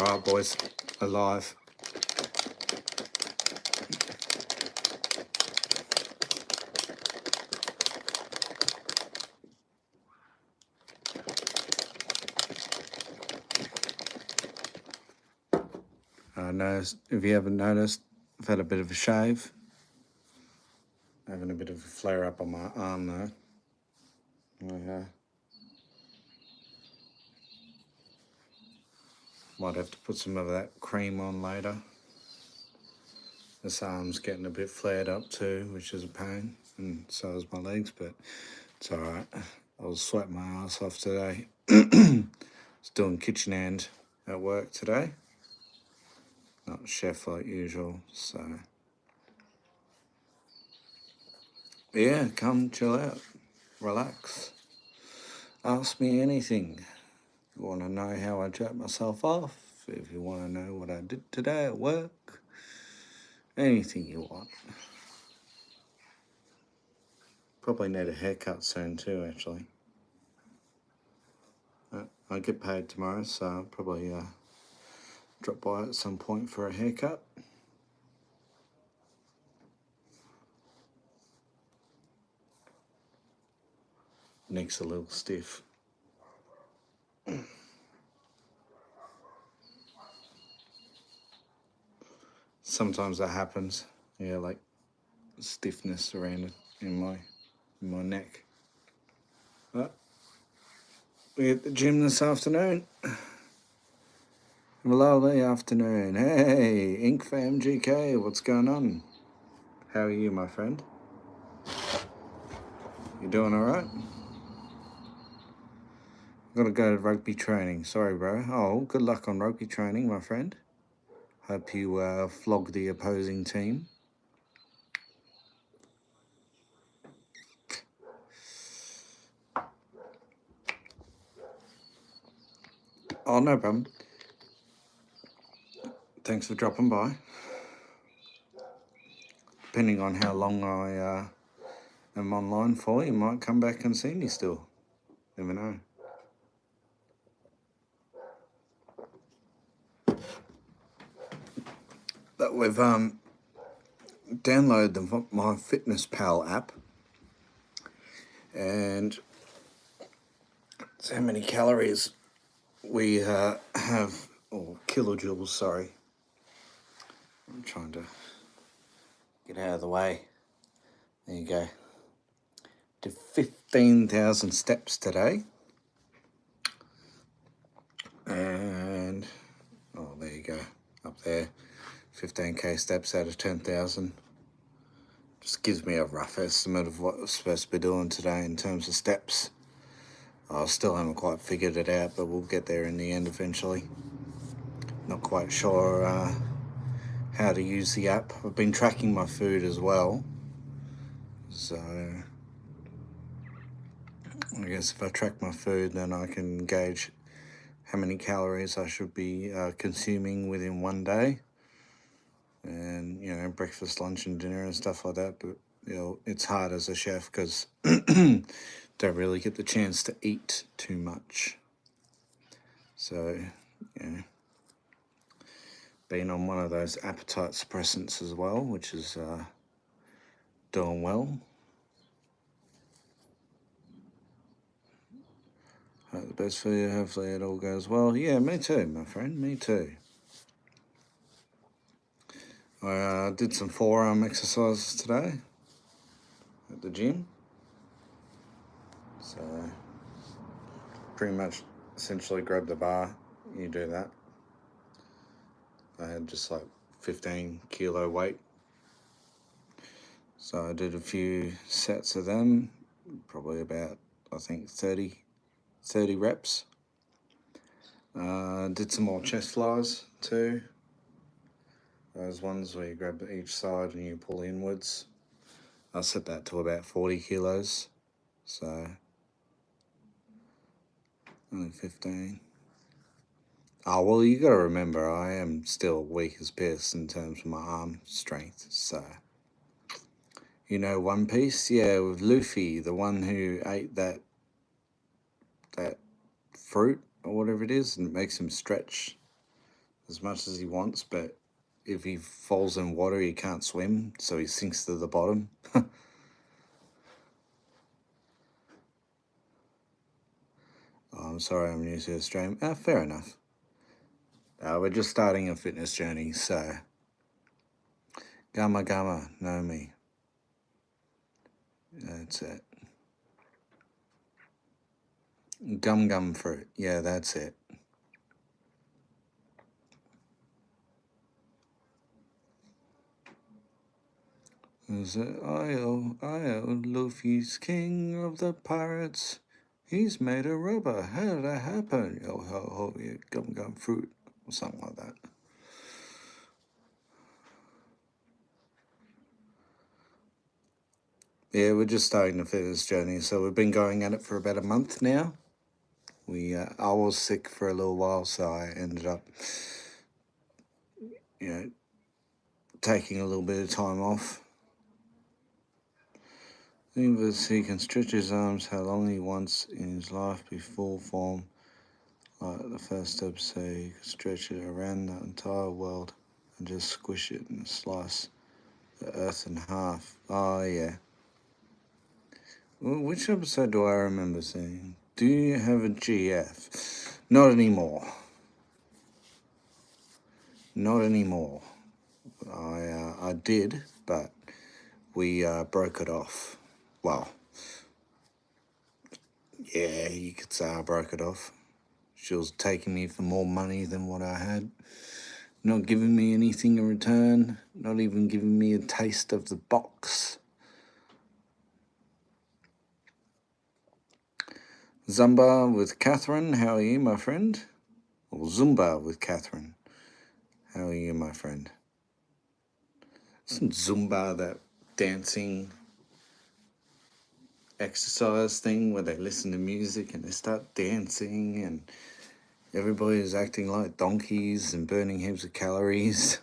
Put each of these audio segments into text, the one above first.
Alright boys, alive. I noticed, if you haven't noticed, I've had a bit of a shave. Having a bit of a flare up on my arm though. Okay. Might have to put some of that cream on later. This arm's getting a bit flared up too, which is a pain, and so is my legs, but it's alright. I was sweating my ass off today. I was doing kitchen hand at work today. Not chef like usual, so yeah, come chill out, relax, ask me anything. If you want to know how I jerk myself off, if you want to know what I did today at work, anything you want. Probably need a haircut soon too, actually. I get paid tomorrow, so I'll probably drop by at some point for a haircut. Neck's a little stiff. Sometimes that happens. Yeah, like stiffness around it in my neck. But we're at the gym this afternoon. Lovely afternoon. Hey, InkFam GK, what's going on? How are you, my friend? You doing all right? I've got to go to rugby training. Sorry, bro. Oh, good luck on rugby training, my friend. Hope you flog the opposing team. Oh, no problem. Thanks for dropping by. Depending on how long I am online for, you might come back and see me still. Never know. But we've downloaded my Fitness Pal app, and it's how many calories we have, or kilojoules, sorry. I'm trying to get out of the way. There you go. Did 15,000 steps today. And, oh, there you go, up there. 15k steps out of 10,000. Just gives me a rough estimate of what I'm supposed to be doing today in terms of steps. I still haven't quite figured it out, but we'll get there in the end eventually. Not quite sure how to use the app. I've been tracking my food as well. So I guess if I track my food, then I can gauge how many calories I should be consuming within one day. And, you know, breakfast, lunch and dinner and stuff like that. But, you know, it's hard as a chef because don't really get the chance to eat too much. So, you know, being on one of those appetite suppressants as well, which is doing well. Hope the best for you. Hopefully it all goes well. Yeah, me too, my friend. Me too. I did some forearm exercises today at the gym. So pretty much essentially grab the bar, you do that. I had just like 15 kilo weight. So I did a few sets of them, probably about, I think, 30 reps. Did some more chest flies too. Those ones where you grab each side and you pull inwards. I set that to about 40 kilos. So only 15. Oh, well, you got to remember, I am still weak as piss in terms of my arm strength. So, you know, One Piece, yeah, with Luffy, the one who ate that fruit or whatever it is, and it makes him stretch as much as he wants, but if he falls in water, he can't swim, so he sinks to the bottom. Oh, I'm sorry, I'm new to the stream. Fair enough. We're just starting a fitness journey, so Gamma Gamma, know me. That's it. Gum Gum Fruit, yeah, that's it. Is it Io, Luffy's king of the pirates? He's made of rubber. How did that happen? Yo ho ho, yeah, Gum Gum Fruit, or something like that. Yeah, we're just starting the fitness journey, so we've been going at it for about a month now. I was sick for a little while, so I ended up, taking a little bit of time off. He can stretch his arms how long he wants in his life before form. Like the first step, so you can stretch it around the entire world and just squish it and slice the earth in half. Oh, yeah. Well, which episode do I remember seeing? Do you have a GF? Not anymore. Not anymore. I did, but we broke it off. Well, yeah, you could say I broke it off. She was taking me for more money than what I had. Not giving me anything in return. Not even giving me a taste of the box. Zumba with Catherine, how are you, my friend? Or Zumba with Catherine, how are you, my friend? Isn't Zumba that dancing exercise thing where they listen to music and they start dancing and everybody is acting like donkeys and burning heaps of calories?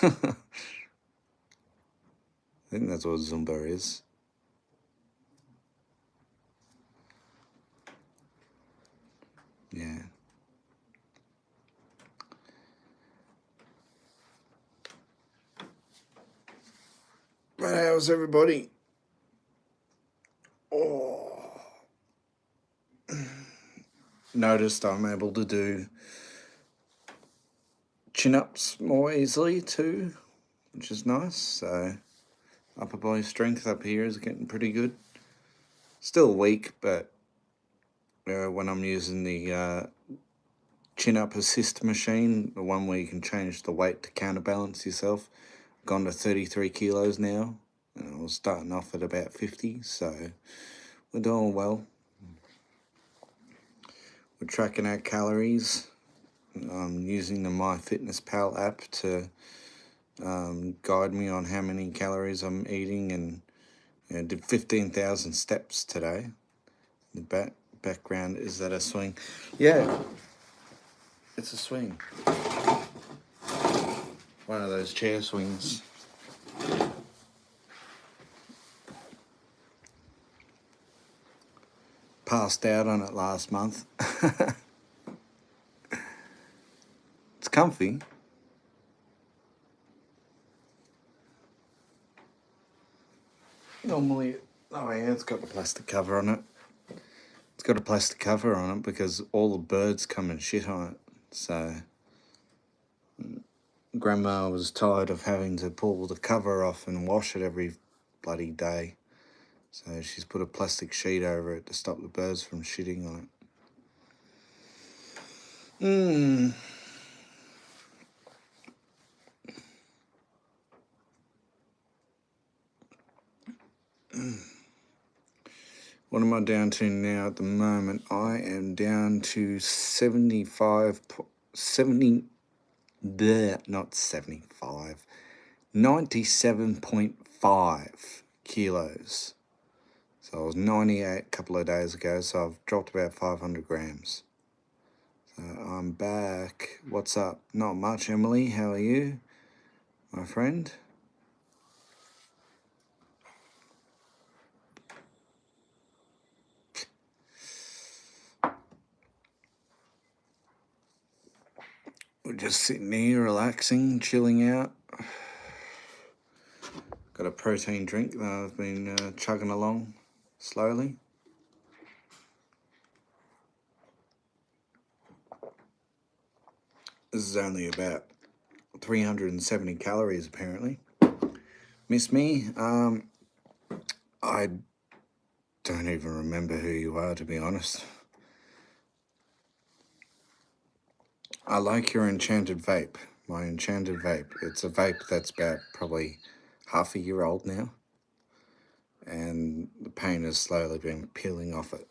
I think that's what Zumba is. Yeah. Right, how's everybody? Oh. Noticed I'm able to do chin-ups more easily too, which is nice. So upper body strength up here is getting pretty good. Still weak, but when I'm using the chin-up assist machine, the one where you can change the weight to counterbalance yourself, I've gone to 33 kilos now, and I was starting off at about 50, so we're doing well. We're tracking our calories. I'm using the MyFitnessPal app to guide me on how many calories I'm eating, and did 15,000 steps today. The background, is that a swing? Yeah, it's a swing. One of those chair swings. Passed out on it last month. It's comfy. Normally, oh yeah, it's got the plastic cover on it. It's got a plastic cover on it because all the birds come and shit on it. So Grandma was tired of having to pull the cover off and wash it every bloody day. So she's put a plastic sheet over it to stop the birds from shitting on it. What am I down to now at the moment? I am down to 97.5 kilos. So I was 98 a couple of days ago, so I've dropped about 500 grams. So I'm back. What's up? Not much, Emily. How are you, my friend? We're just sitting here, relaxing, chilling out. Got a protein drink that I've been chugging along slowly. This is only about 370 calories, apparently. Miss me? I don't even remember who you are, to be honest. I like your enchanted vape. My enchanted vape. It's a vape that's about probably half a year old now. And the paint has slowly been peeling off it.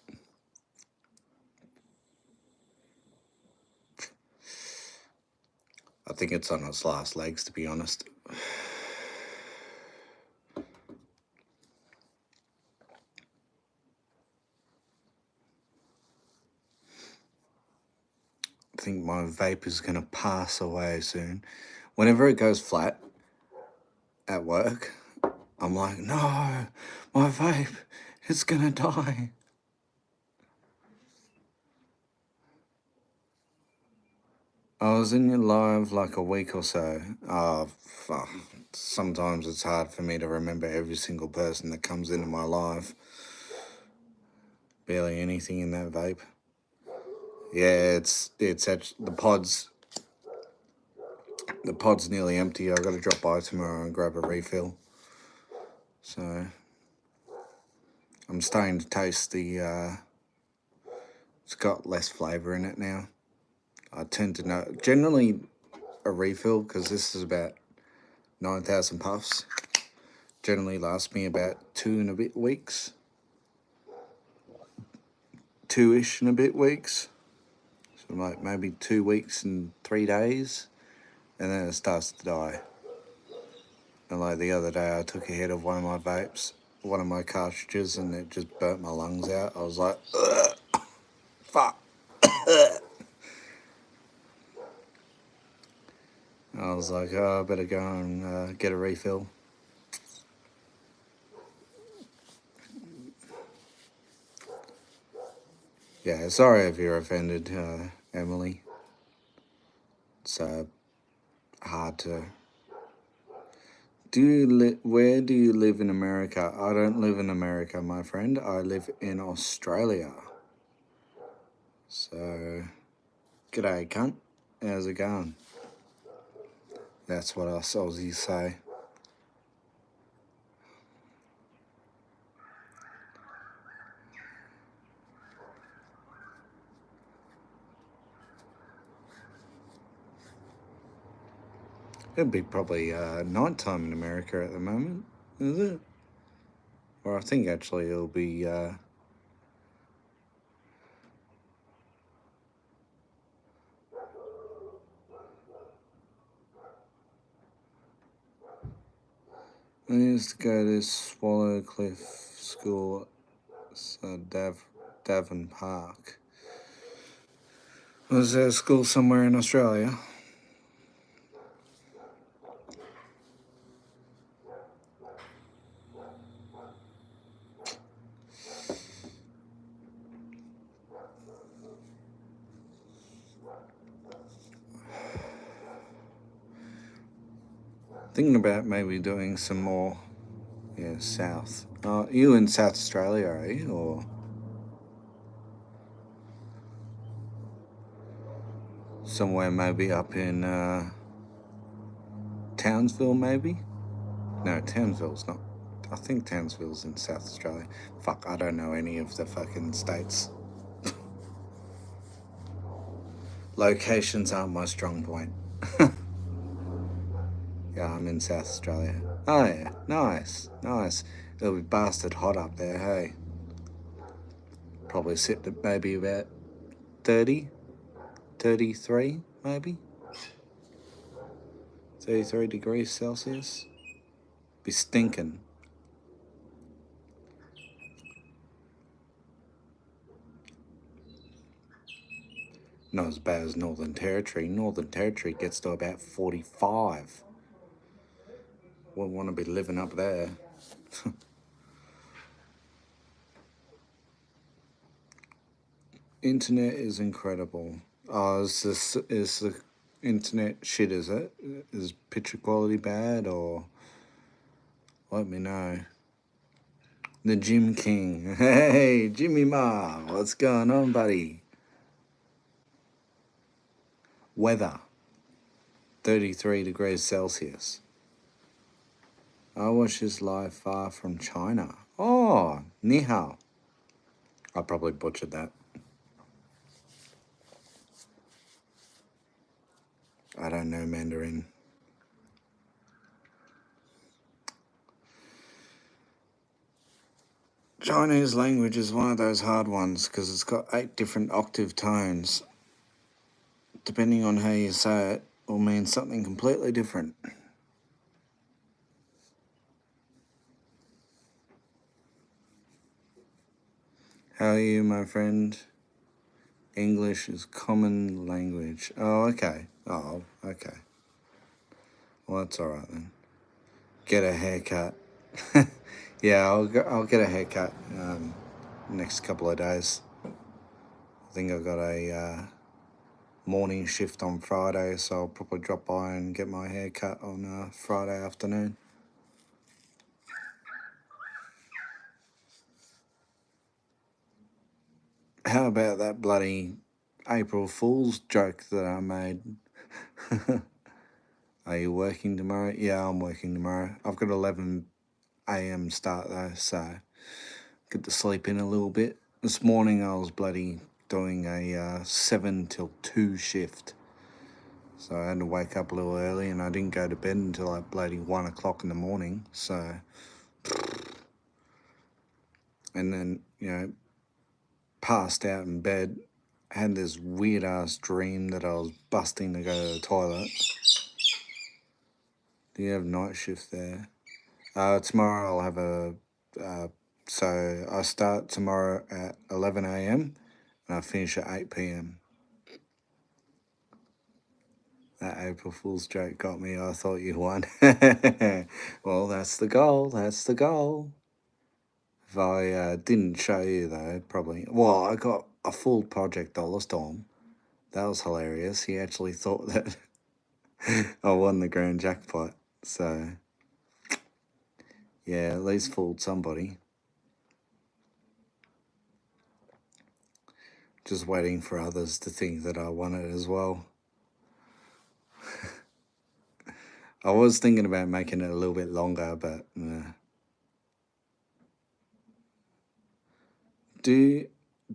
I think it's on its last legs, to be honest. I think my vape is going to pass away soon. Whenever it goes flat at work, I'm like, no, my vape, it's going to die. I was in your live like a week or so. Fuck. Sometimes it's hard for me to remember every single person that comes into my life. Barely anything in that vape. Yeah, it's actually, the pod's nearly empty. I've got to drop by tomorrow and grab a refill. So I'm starting to taste the, it's got less flavour in it now. I tend to know, generally a refill, because this is about 9,000 puffs, generally lasts me about 2 and a bit weeks. 2-ish and a bit weeks. So like maybe 2 weeks and 3 days, and then it starts to die. And like the other day I took a hit of one of my vapes, one of my cartridges, and it just burnt my lungs out. I was like, ugh, fuck. I was like, oh, I better go and get a refill. Yeah, sorry if you're offended, Emily. It's hard to... Where do you live in America? I don't live in America, my friend. I live in Australia. So, g'day, cunt. How's it going? That's what us Aussies say. It'd be probably night time in America at the moment, is it? Or I think actually it'll be... I used to go to Swallow Cliff School, Davin Park. Was there a school somewhere in Australia? Thinking about maybe doing some more, south. You in South Australia, are you? Or somewhere maybe up in Townsville, maybe? No, Townsville's not. I think Townsville's in South Australia. Fuck, I don't know any of the fucking states. Locations aren't my strong point. Yeah, I'm in South Australia. Oh yeah, nice. It'll be bastard hot up there, hey? Probably sit at maybe about 30, 33, maybe? 33 degrees Celsius. Be stinking. Not as bad as Northern Territory. Northern Territory gets to about 45. Wouldn't want to be living up there. Internet is incredible. Oh, is the internet shit is it? Is picture quality bad, or let me know. The Gym King. Hey, Jimmy Ma, what's going on, buddy? Weather 33 degrees Celsius. I watch this live far from China. Oh, ni hao. I probably butchered that. I don't know Mandarin. Chinese language is one of those hard ones because it's got 8 different octave tones. Depending on how you say it, will mean something completely different. How are you, my friend? English is common language. Oh, okay. Oh, okay. Well, that's all right then. Get a haircut. Yeah, I'll get a haircut next couple of days. I think I've got a morning shift on Friday, so I'll probably drop by and get my hair cut on Friday afternoon. How about that bloody April Fool's joke that I made? Are you working tomorrow? Yeah, I'm working tomorrow. I've got 11 a.m. start though, so get to sleep in a little bit. This morning I was bloody doing a 7 till 2 shift. So I had to wake up a little early and I didn't go to bed until like bloody 1 o'clock in the morning. So, and then, passed out in bed, had this weird ass dream that I was busting to go to the toilet. Do you have night shift there? Tomorrow I'll have so I start tomorrow at 11 a.m. and I finish at 8 p.m. That April Fool's joke got me. I thought you won. Well, that's the goal. That's the goal. If I didn't show you, though, probably. Well, I got a full Project Dollar Storm. That was hilarious. He actually thought that I won the grand jackpot. So, yeah, at least fooled somebody. Just waiting for others to think that I won it as well. I was thinking about making it a little bit longer, but do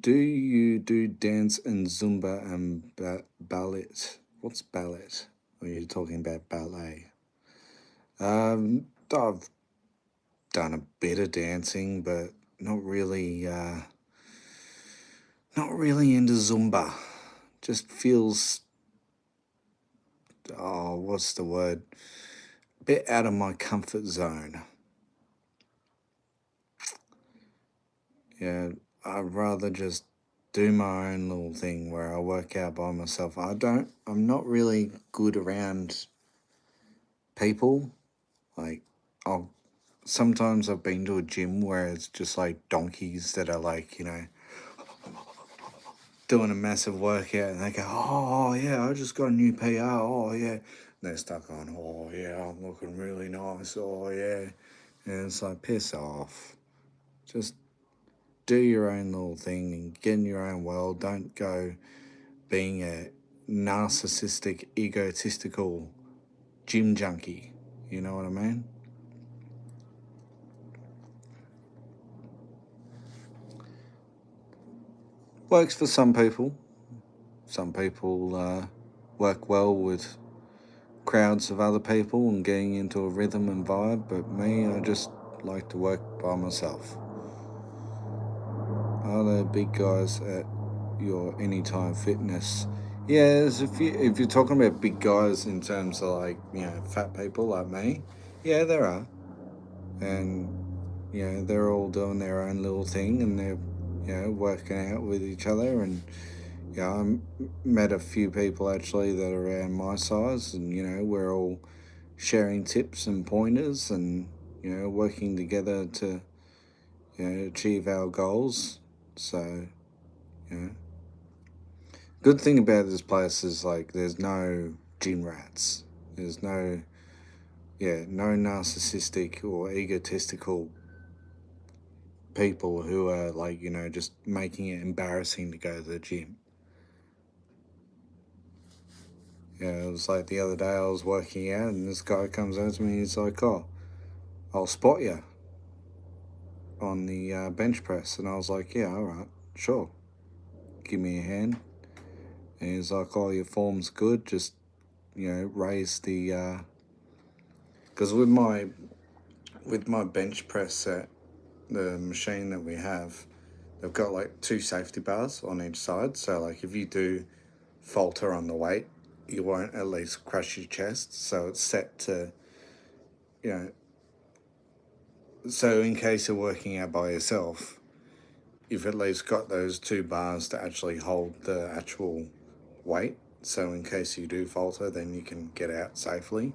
you do dance and Zumba and ballet? What's ballet? Or are you talking about ballet? I've done a bit of dancing, but not really. Not really into Zumba. Just feels. Oh, what's the word? A bit out of my comfort zone. Yeah, I'd rather just do my own little thing where I work out by myself. I'm not really good around people. Like, sometimes I've been to a gym where it's just like donkeys that are like, doing a massive workout and they go, oh, yeah, I just got a new PR. Oh, yeah. And they're stuck on, oh, yeah, I'm looking really nice. Oh, yeah. And it's like, piss off. Just do your own little thing and get in your own world. Don't go being a narcissistic, egotistical gym junkie. You know what I mean? Works for some people. Some people work well with crowds of other people and getting into a rhythm and vibe, but me, I just like to work by myself. Are there big guys at your Anytime Fitness? Yeah, if you're talking about big guys in terms of like fat people like me, yeah, there are, and they're all doing their own little thing and they're working out with each other and I met a few people actually that are around my size and we're all sharing tips and pointers and working together to achieve our goals. So good thing about this place is like there's no gym rats. There's no narcissistic or egotistical people who are like, just making it embarrassing to go to the gym. It was like the other day I was working out and this guy comes over to me and he's like, "Oh, I'll spot you on the bench press." And I was like, "Yeah, all right, sure. Give me a hand." And he's like, "Oh, your form's good. Just, raise the..." Because with my bench press set, the machine that we have, they've got like two safety bars on each side. So like if you do falter on the weight, you won't at least crush your chest. So it's set to, so in case you're working out by yourself, you've at least got those two bars to actually hold the actual weight. So in case you do falter, then you can get out safely.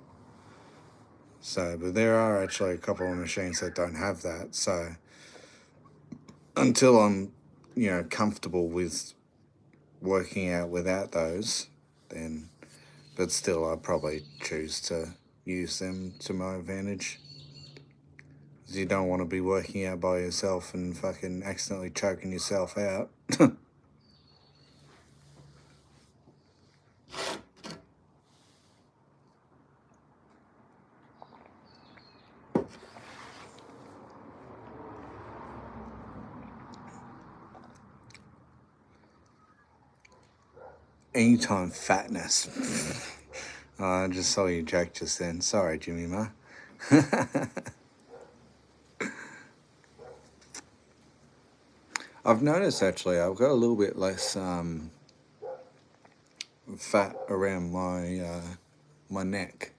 So, but there are actually a couple of machines that don't have that. So until I'm, comfortable with working out without those, then, but still I'd probably choose to use them to my advantage. Because you don't want to be working out by yourself and fucking accidentally choking yourself out. Anytime fatness. I just saw you joke just then. Sorry, Jimmy Ma. I've noticed actually I've got a little bit less fat around my neck.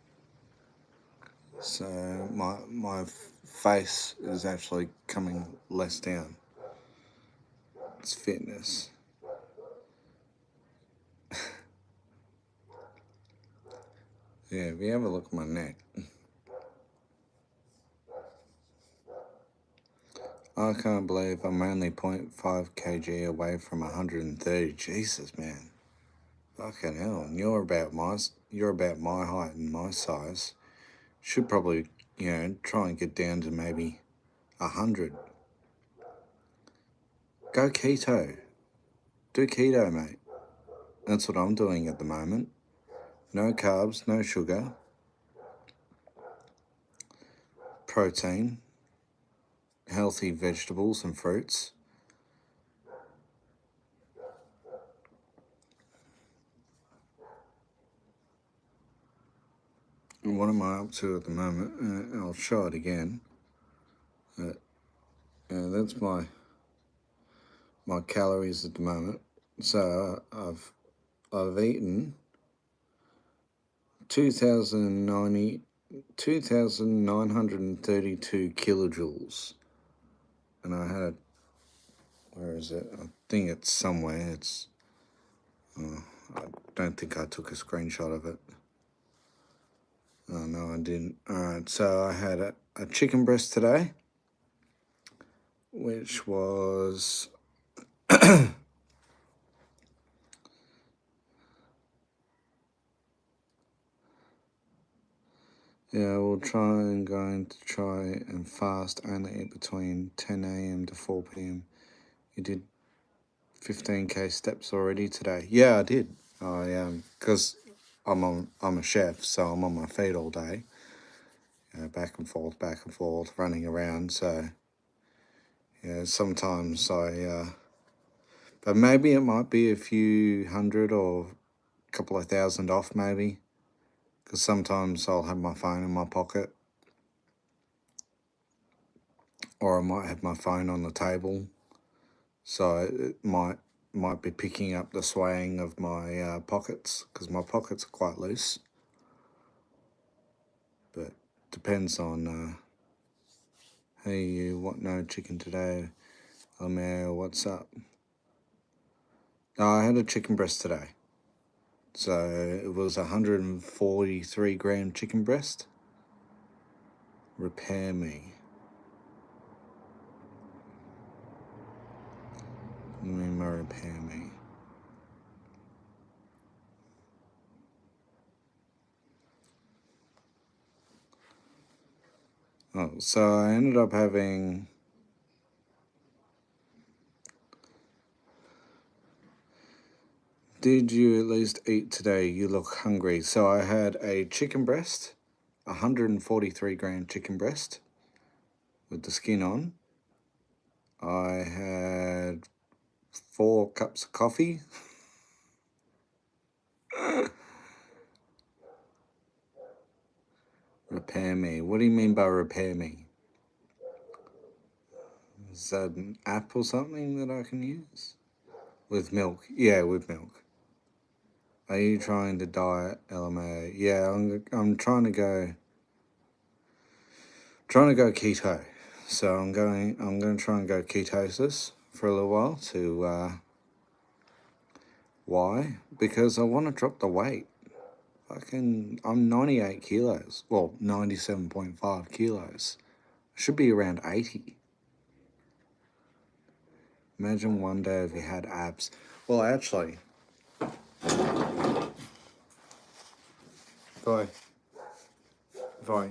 So my face is actually coming less down. It's fitness. Yeah, if you have a look at my neck. I can't believe I'm only 0.5 kg away from 130. Jesus, man. Fucking hell. And you're about my height and my size. Should probably, try and get down to maybe 100. Go keto. Do keto, mate. That's what I'm doing at the moment. No carbs, no sugar. Protein. Healthy vegetables and fruits. And what am I up to at the moment? I'll show it again. That's my calories at the moment. So I've eaten 2,932 kilojoules, and I had where is it? I think it's somewhere. It's I don't think I took a screenshot of it. Oh no, I didn't. All right, so I had a chicken breast today, which was yeah, we'll going to try and fast only eat between 10 a.m. to 4 p.m. You did 15k steps already today. Yeah, I did. Because I'm a chef, so I'm on my feet all day. Back and forth, running around. So sometimes but maybe it might be a few hundred or a couple of thousand off, maybe. Because sometimes I'll have my phone in my pocket, or I might have my phone on the table, so it might be picking up the swaying of my pockets, because my pockets are quite loose. But depends on hey, you want no chicken today? Lemaire, what's up? I had a chicken breast today. So it was 143 gram chicken breast. Repair me. Repair me. Oh, so I ended up having... Did you at least eat today? You look hungry. So I had a chicken breast, 143 gram chicken breast with the skin on. I had 4 cups of coffee. Repair me. What do you mean by repair me? Is that an app or something that I can use? With milk. Yeah, with milk. Are you trying to diet LMAO? Yeah, I'm trying to go keto. So I'm going to try and go ketosis for a little while to why? Because I want to drop the weight. I'm 98 kilos. Well, 97.5 kilos. Should be around 80. Imagine one day if you had abs. Well, actually, if I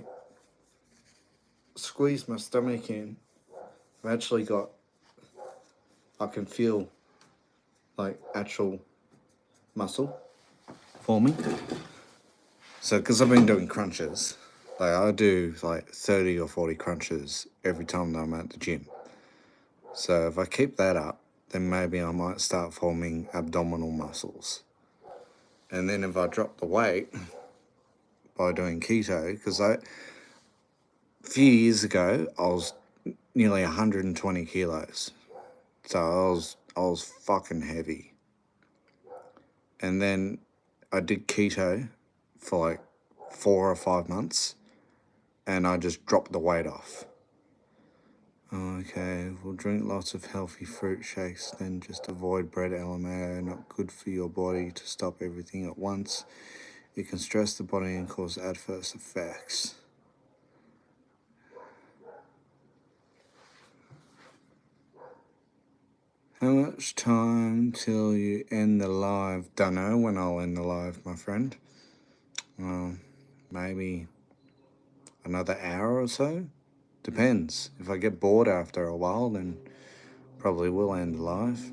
squeeze my stomach in, I've actually got, I can feel like actual muscle forming. So, because I've been doing crunches, like I do like 30 or 40 crunches every time that I'm at the gym. So if I keep that up, then maybe I might start forming abdominal muscles. And then if I drop the weight by doing keto, because a few years ago I was nearly 120 kilos, so I was fucking heavy. And then I did keto for like 4 or 5 months, and I just dropped the weight off. Okay, we'll drink lots of healthy fruit shakes, then just avoid bread, LMAO, not good for your body to stop everything at once. It can stress the body and cause adverse effects. How much time till you end the live? Don't know when I'll end the live, my friend. Maybe another hour or so. Depends. If I get bored after a while, then probably will end the live.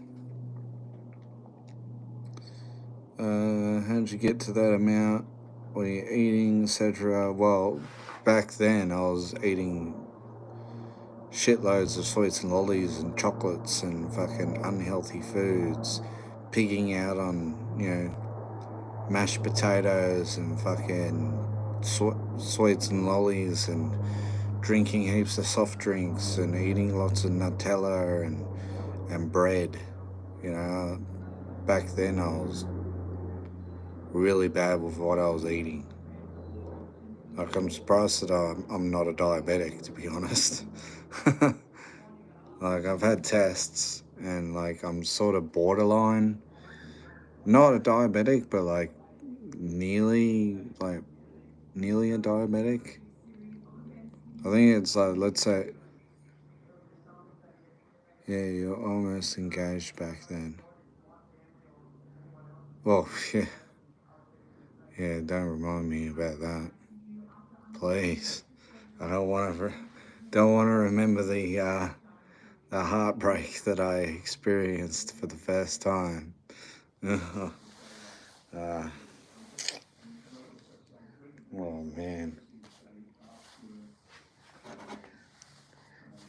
How'd you get to that amount? What are you eating, etc.? Well, back then I was eating shitloads of sweets and lollies and chocolates and fucking unhealthy foods, pigging out on, mashed potatoes and fucking sweets and lollies and drinking heaps of soft drinks and eating lots of Nutella and bread. Back then I was really bad with what I was eating. Like, I'm surprised that I'm not a diabetic, to be honest. Like, I've had tests and like I'm sort of borderline, not a diabetic, but like nearly a diabetic. I think it's like, let's say, yeah, you're almost engaged back then. Well, yeah, don't remind me about that, please. I don't want to remember the heartbreak that I experienced for the first time. Oh man,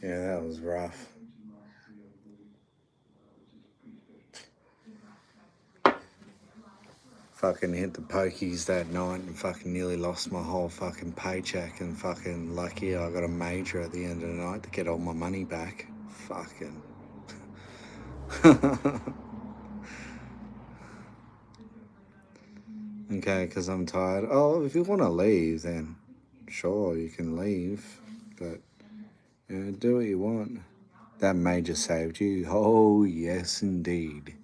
yeah, that was rough. Fucking hit the pokies that night and fucking nearly lost my whole fucking paycheck, and fucking lucky I got a major at the end of the night to get all my money back. Fucking. Okay, because I'm tired. Oh, if you want to leave, then sure, you can leave. But, do what you want. That major saved you. Oh, yes, indeed.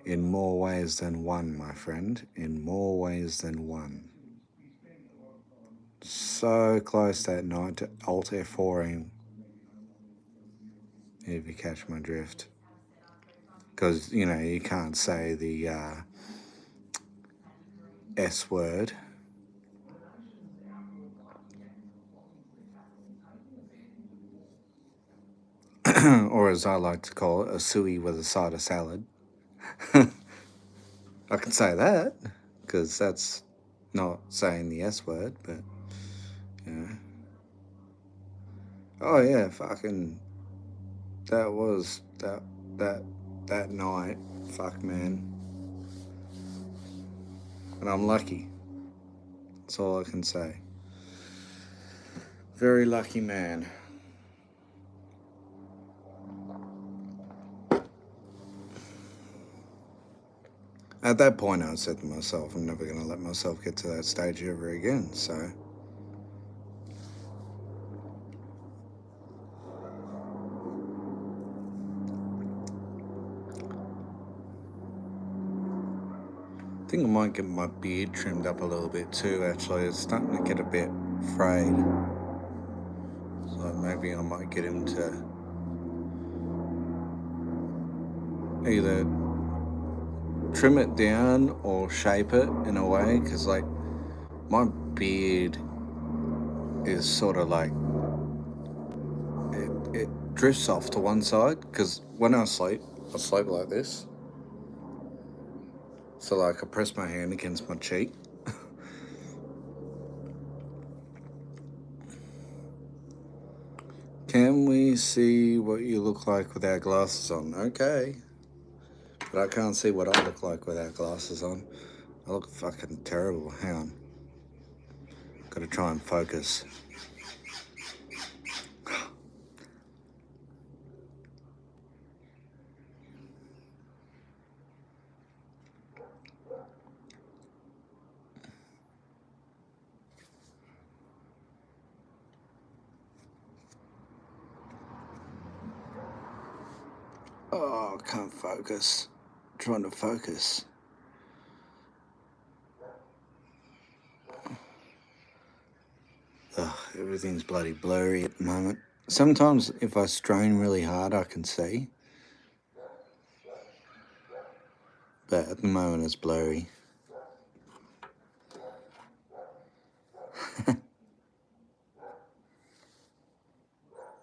In more ways than one, my friend. In more ways than one. So close that night to Alt F4ing, if you catch my drift. Because, you can't say the S word. as I like to call it, a suey with a side of salad. I can say that because that's not saying the S word, but you know. Oh yeah, fucking that was that that night. Fuck man, and I'm lucky. That's all I can say. Very lucky man. At that point, I said to myself, I'm never going to let myself get to that stage ever again. So, I think I might get my beard trimmed up a little bit too, actually. It's starting to get a bit frayed. So maybe I might get him to either trim it down or shape it in a way, because, like, my beard is sort of like it drifts off to one side because when I sleep like this. So, like, I press my hand against my cheek. Can we see what you look like without glasses on? Okay. But I can't see what I look like without glasses on. I look fucking terrible. Hang on. Gotta try and focus. Oh, I can't focus. I'm trying to focus. Ugh, everything's bloody blurry at the moment. Sometimes if I strain really hard, I can see. But at the moment, it's blurry.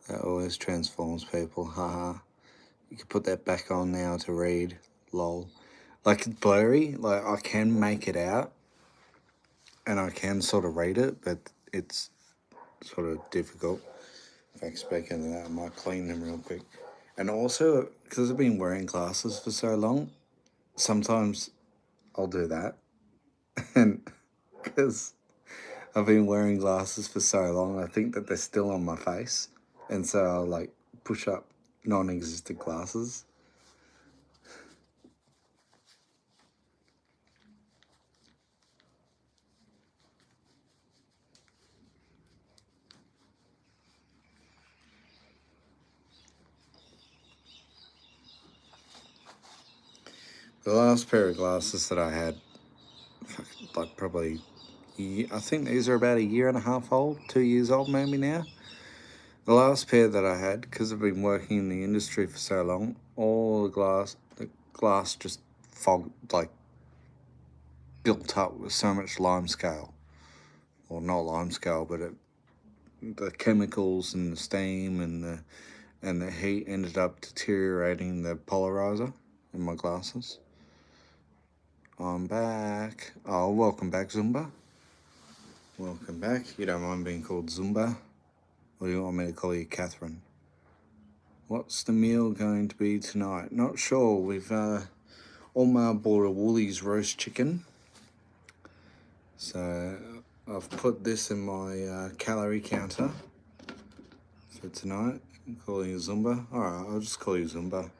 That always transforms people. Haha. You can put that back on now to read. Lol. Like, it's blurry. Like, I can make it out. And I can sort of read it, but it's sort of difficult. In fact, speaking of that, I might clean them real quick. And also, because I've been wearing glasses for so long, sometimes I'll do that. And because I've been wearing glasses for so long, I think that they're still on my face. And so I'll, like, push up non-existent glasses. The last pair of glasses that I had, like, probably, I think these are about a year and a half old, 2 years old maybe now. The last pair that I had, because I've been working in the industry for so long, all the glass just fogged, like, built up with so much limescale. Or not limescale, but the chemicals and the steam and the heat ended up deteriorating the polarizer in my glasses. I'm back. Oh, welcome back, Zumba. Welcome back. You don't mind being called Zumba? Or do you want me to call you Catherine? What's the meal going to be tonight? Not sure. We've Omar bought a Woolies roast chicken. So I've put this in my calorie counter for tonight. I'm calling you Zumba. Alright, I'll just call you Zumba.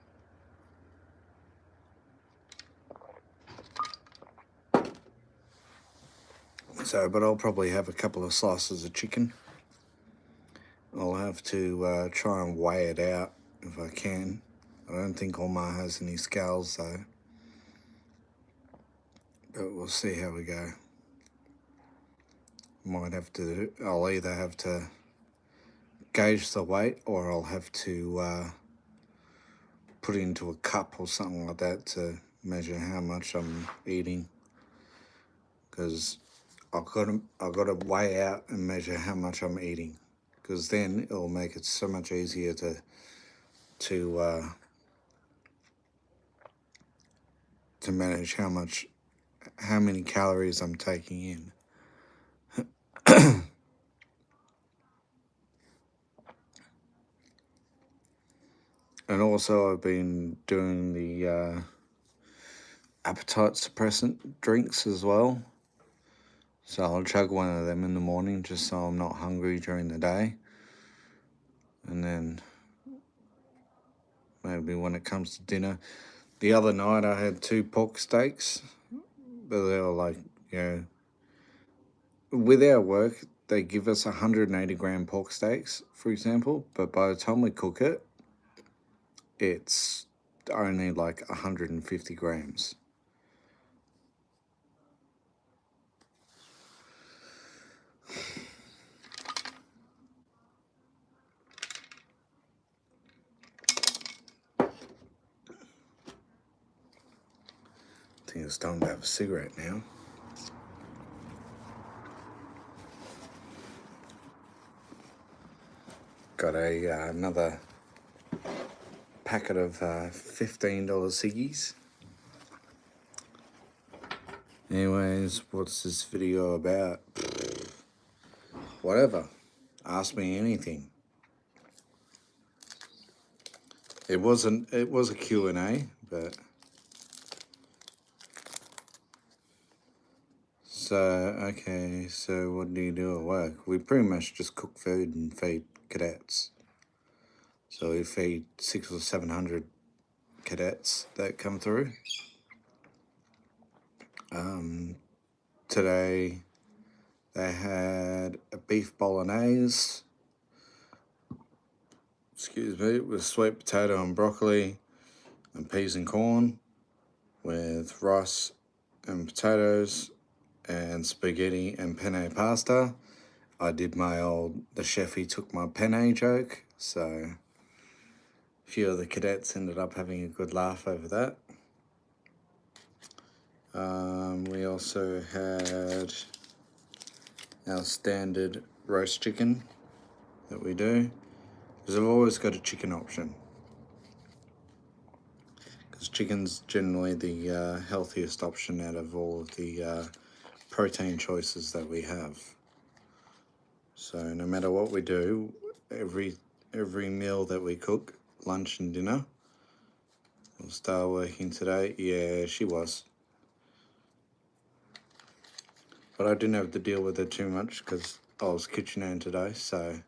So, but I'll probably have a couple of slices of chicken. I'll have to try and weigh it out if I can. I don't think Omar has any scales though. But we'll see how we go. I'll either have to gauge the weight or I'll have to put it into a cup or something like that to measure how much I'm eating. Because I've got to weigh out and measure how much I'm eating. Because then it'll make it so much easier to to manage how many calories I'm taking in. And also I've been doing the appetite suppressant drinks as well. So I'll chug one of them in the morning just so I'm not hungry during the day. And then maybe when it comes to dinner. The other night I had 2 pork steaks, but they were like, with our work, they give us 180 gram pork steaks, for example, but by the time we cook it, it's only like 150 grams. I think it's time to have a cigarette now. Got another packet of $15 ciggies. Anyways, what's this video about? Whatever. Ask me anything. It was a Q&A, but okay, so what do you do at work? We pretty much just cook food and feed cadets. So we feed 600 or 700 cadets that come through. Today they had a beef bolognese, with sweet potato and broccoli and peas and corn, with rice and potatoes and spaghetti and penne pasta. I did the chefy took my penne joke, so a few of the cadets ended up having a good laugh over that. We also had our standard roast chicken that we do, because I've always got a chicken option, because chicken's generally the healthiest option out of all of the protein choices that we have. So no matter what we do, every meal that we cook, lunch and dinner, we'll start working today. Yeah, she was. But I didn't have to deal with it too much because I was kitchen hand today, so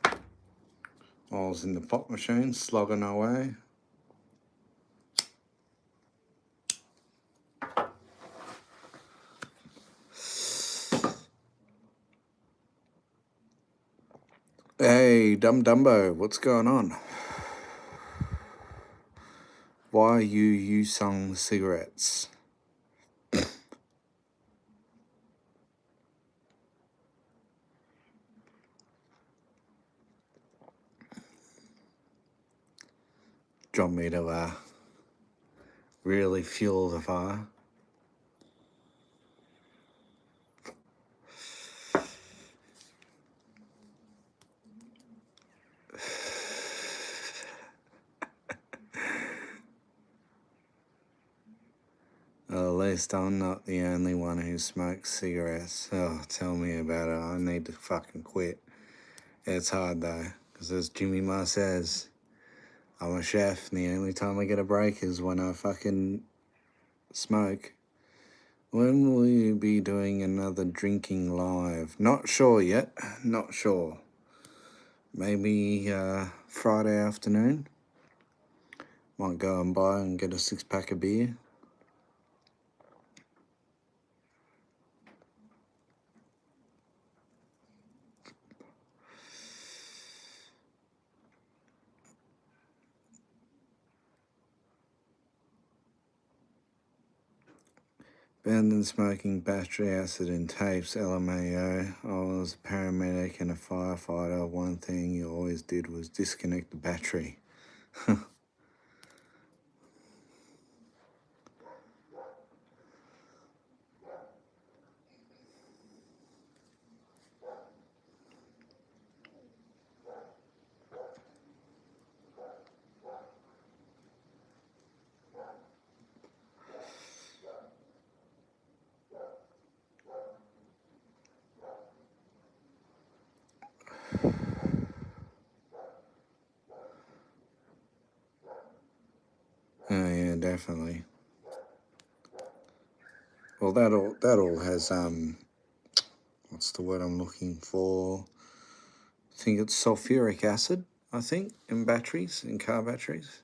I was in the pot machine slogging away. Hey, Dumbo, what's going on? Why you sung cigarettes? Do you want me to really fuel the fire? At least I'm not the only one who smokes cigarettes. Oh, tell me about it. I need to fucking quit. It's hard though, because as Jimmy Ma says, I'm a chef and the only time I get a break is when I fucking smoke. When will you be doing another drinking live? Not sure yet. Not sure. Maybe Friday afternoon. Might go and buy and get a 6-pack of beer. Banned and smoking battery acid in tapes, LMAO. I was a paramedic and a firefighter. One thing you always did was disconnect the battery. definitely. Well, that all has what's the word I'm looking for? I think it's sulfuric acid. I think in batteries, in car batteries.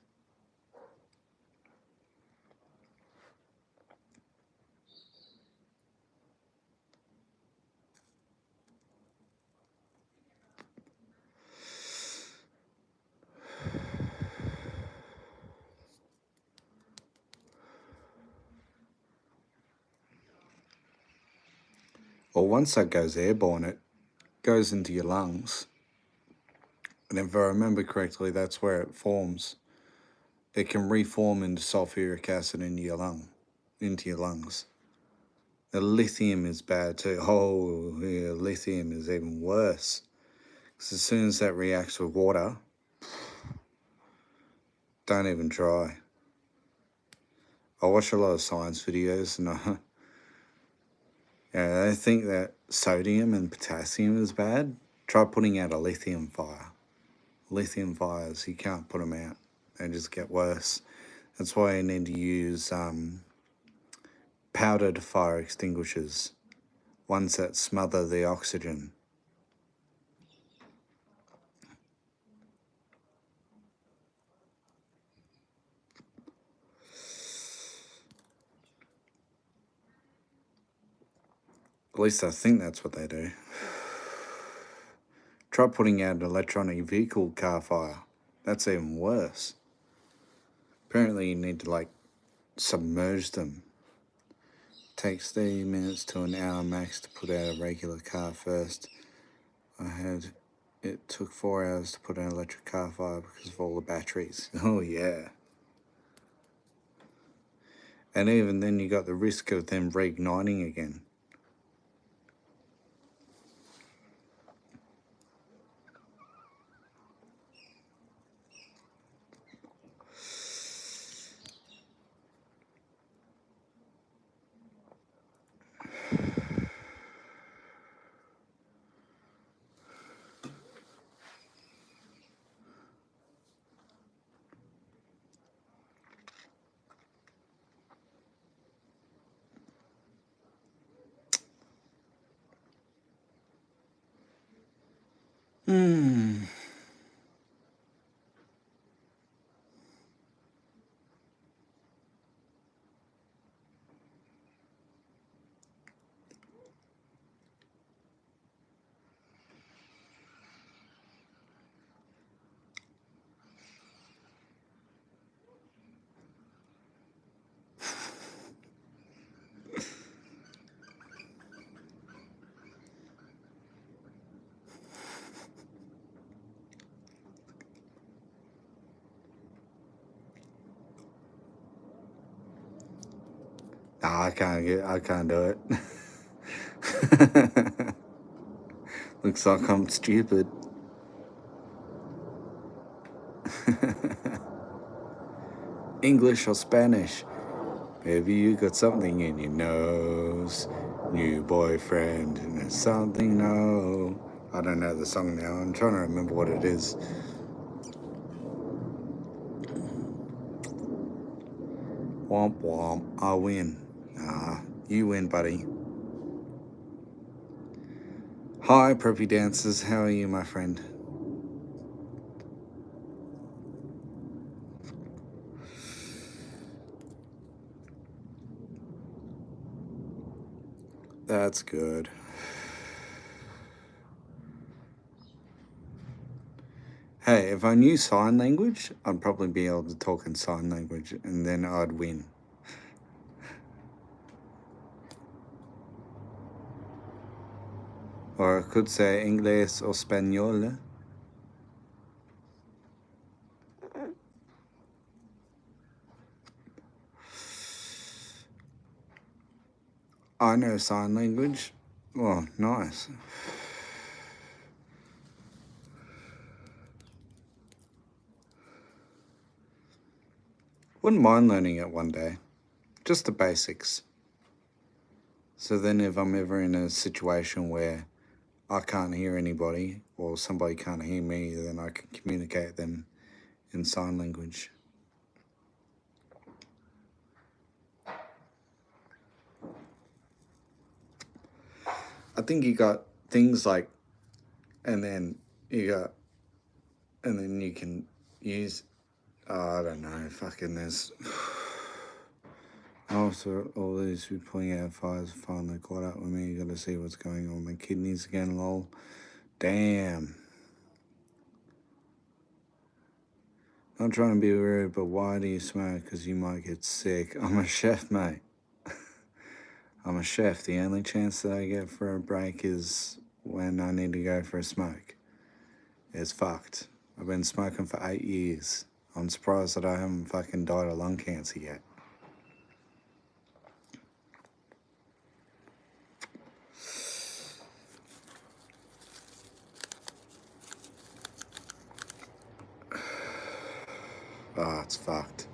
Well, once that goes airborne, it goes into your lungs. And if I remember correctly, that's where it forms. It can reform into sulfuric acid into your lungs. The lithium is bad too. Oh, yeah, lithium is even worse. Because as soon as that reacts with water, don't even try. I watch a lot of science videos and they think that sodium and potassium is bad. Try putting out a lithium fire. Lithium fires, you can't put them out. They just get worse. That's why you need to use powdered fire extinguishers, ones that smother the oxygen. At least I think that's what they do. Try putting out an electronic vehicle car fire. That's even worse. Apparently you need to submerge them. Takes 30 minutes to an hour max to put out a regular car first. It took 4 hours to put an electric car fire because of all the batteries. Oh yeah. And even then you got the risk of them reigniting again. Nah, I can't do it. Looks like I'm stupid. English or Spanish? Maybe you got something in your nose. New boyfriend and something no. I don't know the song now. I'm trying to remember what it is. Womp womp. I win. You win, buddy. Hi, preppy dancers. How are you, my friend? That's good. Hey, if I knew sign language, I'd probably be able to talk in sign language and then I'd win. Or I could say Inglés o Español. I know sign language. Oh, nice. Wouldn't mind learning it one day. Just the basics. So then if I'm ever in a situation where I can't hear anybody or somebody can't hear me, then I can communicate them in sign language. I think you got things like, and then you can use, I don't know, fucking there's, after all these we putting out fires finally caught up with me. You got to see what's going on with my kidneys again, lol. Damn. Not trying to be rude, but why do you smoke? Because you might get sick. I'm a chef, mate. I'm a chef. The only chance that I get for a break is when I need to go for a smoke. It's fucked. I've been smoking for 8 years. I'm surprised that I haven't fucking died of lung cancer yet. Oh, it's fucked.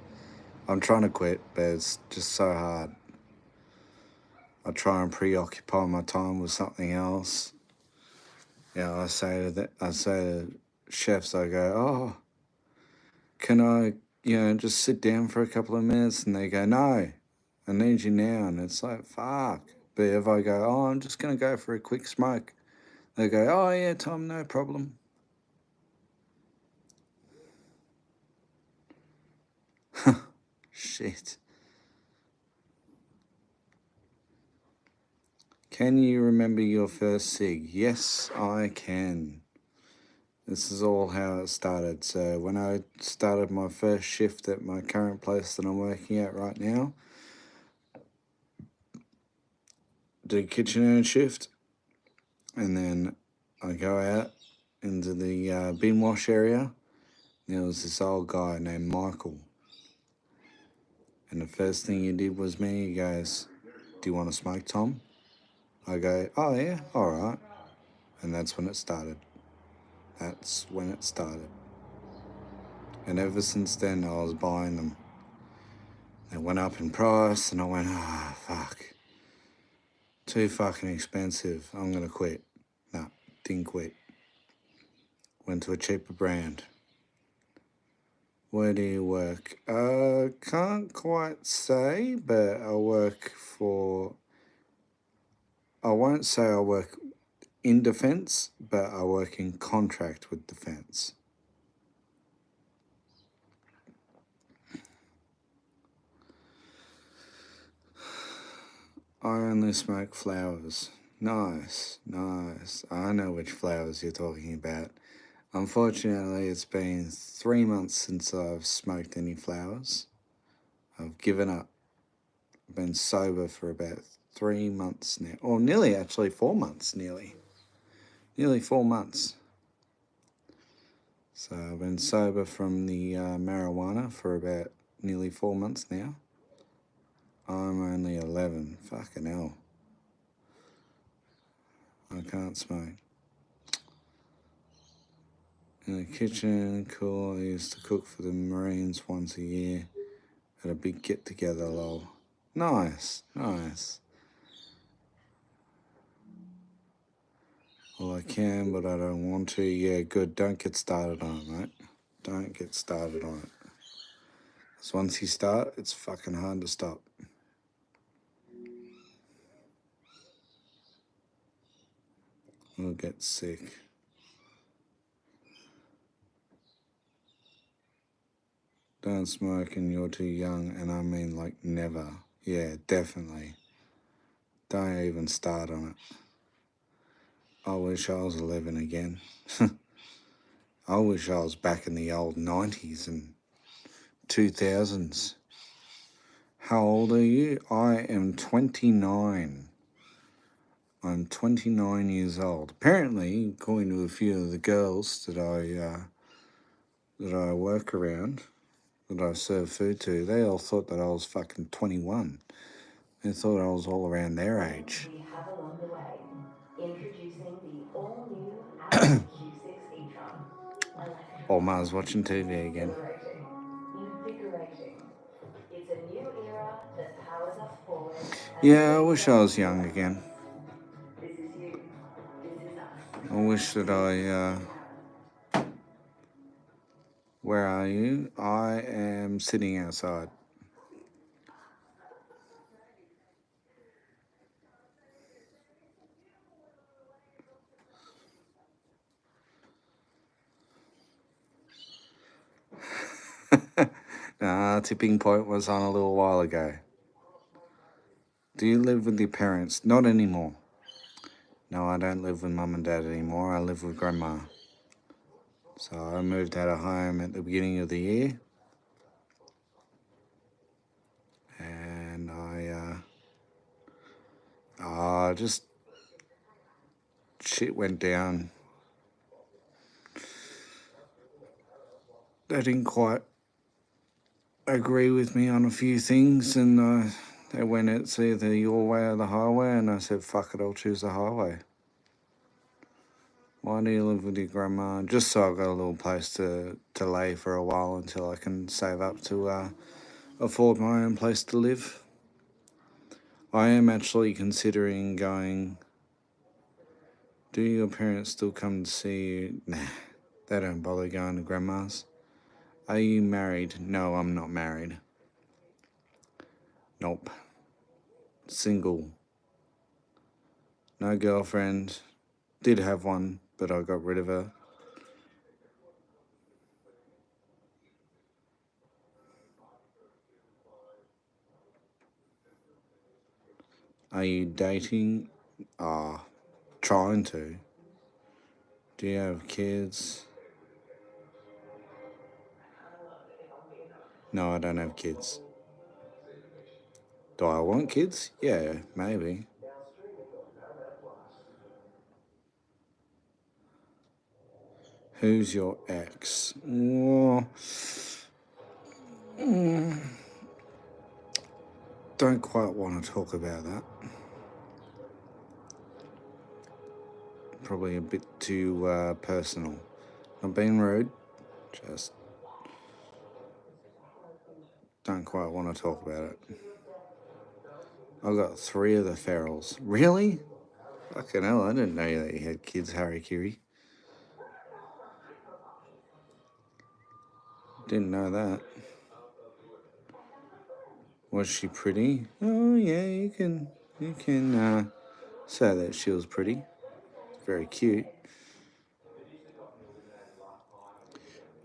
I'm trying to quit, but it's just so hard. I try and preoccupy my time with something else. Yeah, I say to chefs, I go, oh, can I, just sit down for a couple of minutes? And they go, no, I need you now. And it's like, fuck. But if I go, oh, I'm just going to go for a quick smoke, they go, oh, yeah, Tom, no problem. Shit. Can you remember your first cig? Yes, I can. This is all how it started. So when I started my first shift at my current place that I'm working at right now, did kitchen and shift, and then I go out into the bin wash area. There was this old guy named Michael, and the first thing he did was me. He goes, "Do you want to smoke, Tom?" I go, "Oh yeah, all right," and that's when it started. That's when it started, and ever since then I was buying them. They went up in price, and I went, ah, fuck. Too fucking expensive. I'm going to quit. No, didn't quit. Went to a cheaper brand. Where do you work? Can't quite say, but I won't say I work in defence, but I work in contract with defence. I only smoke flowers. Nice, nice. I know which flowers you're talking about. Unfortunately, it's been 3 months since I've smoked any flowers. I've given up. I've been sober for about 3 months now. Or nearly, actually, 4 months, nearly. Nearly 4 months. So I've been sober from the marijuana for about nearly 4 months now. I'm only 11. Fucking hell. I can't smoke. In the kitchen, cool. I used to cook for the Marines once a year at a big get-together, lol. Nice, nice. Well, I can, but I don't want to. Yeah, good. Don't get started on it, mate. Don't get started on it. Because once you start, it's fucking hard to stop. You'll get sick. Don't smoke and you're too young, and I mean like never. Yeah, definitely. Don't even start on it. I wish I was 11 again. I wish I was back in the old 90s and 2000s. How old are you? I am 29. I'm 29 years old. Apparently, according to a few of the girls that I work around, that I serve food to, they all thought that I was fucking 21. They thought I was all around their age. We have along the way, introducing the all-new Audi Q6 e-tron. Omar's watching TV again. Exhilarating, invigorating. It's a new era that powers us forward. Yeah, I wish I was young again. This is you. This is us. I wish that where are you? I am sitting outside. Tipping point was on a little while ago. Do you live with your parents? Not anymore. No, I don't live with mum and dad anymore. I live with grandma. So I moved out of home at the beginning of the year. And I just shit went down. They didn't quite agree with me on a few things, and they went, it's either your way or the highway, and I said, fuck it, I'll choose the highway. Why do you live with your grandma? Just so I've got a little place to lay for a while until I can save up to afford my own place to live. I am actually considering going. Do your parents still come to see you? Nah, they don't bother going to grandma's. Are you married? No, I'm not married. Nope. Single. No girlfriend. Did have one, but I got rid of her. Are you dating? Trying to. Do you have kids? No, I don't have kids. Do I want kids? Yeah, maybe. Who's your ex? Well, don't quite want to talk about that. Probably a bit too personal. Not being rude, just don't quite want to talk about it. I got 3 of the ferals. Really? Fucking hell, I didn't know that you had kids, Harry Kiri. Didn't know that. Was she pretty? Oh yeah, you can say that she was pretty. Very cute.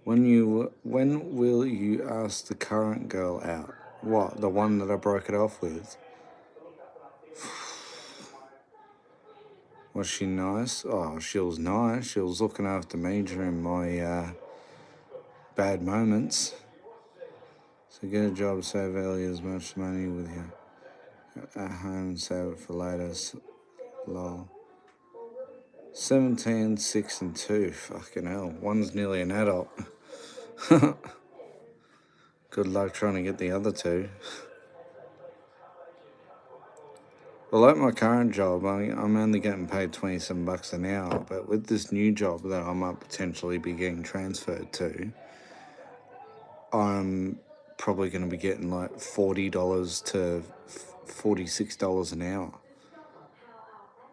When will you ask the current girl out? What, the one that I broke it off with? Was she nice? Oh, she was nice. She was looking after me during my bad moments. So get a job, save early as much money with you at home, save it for later. Lol. 17, 6 and 2. Fucking hell. One's nearly an adult. Good luck trying to get the other 2. Well, at my current job, I'm only getting paid $27 an hour, but with this new job that I might potentially be getting transferred to, I'm probably going to be getting like $40 to $46 an hour.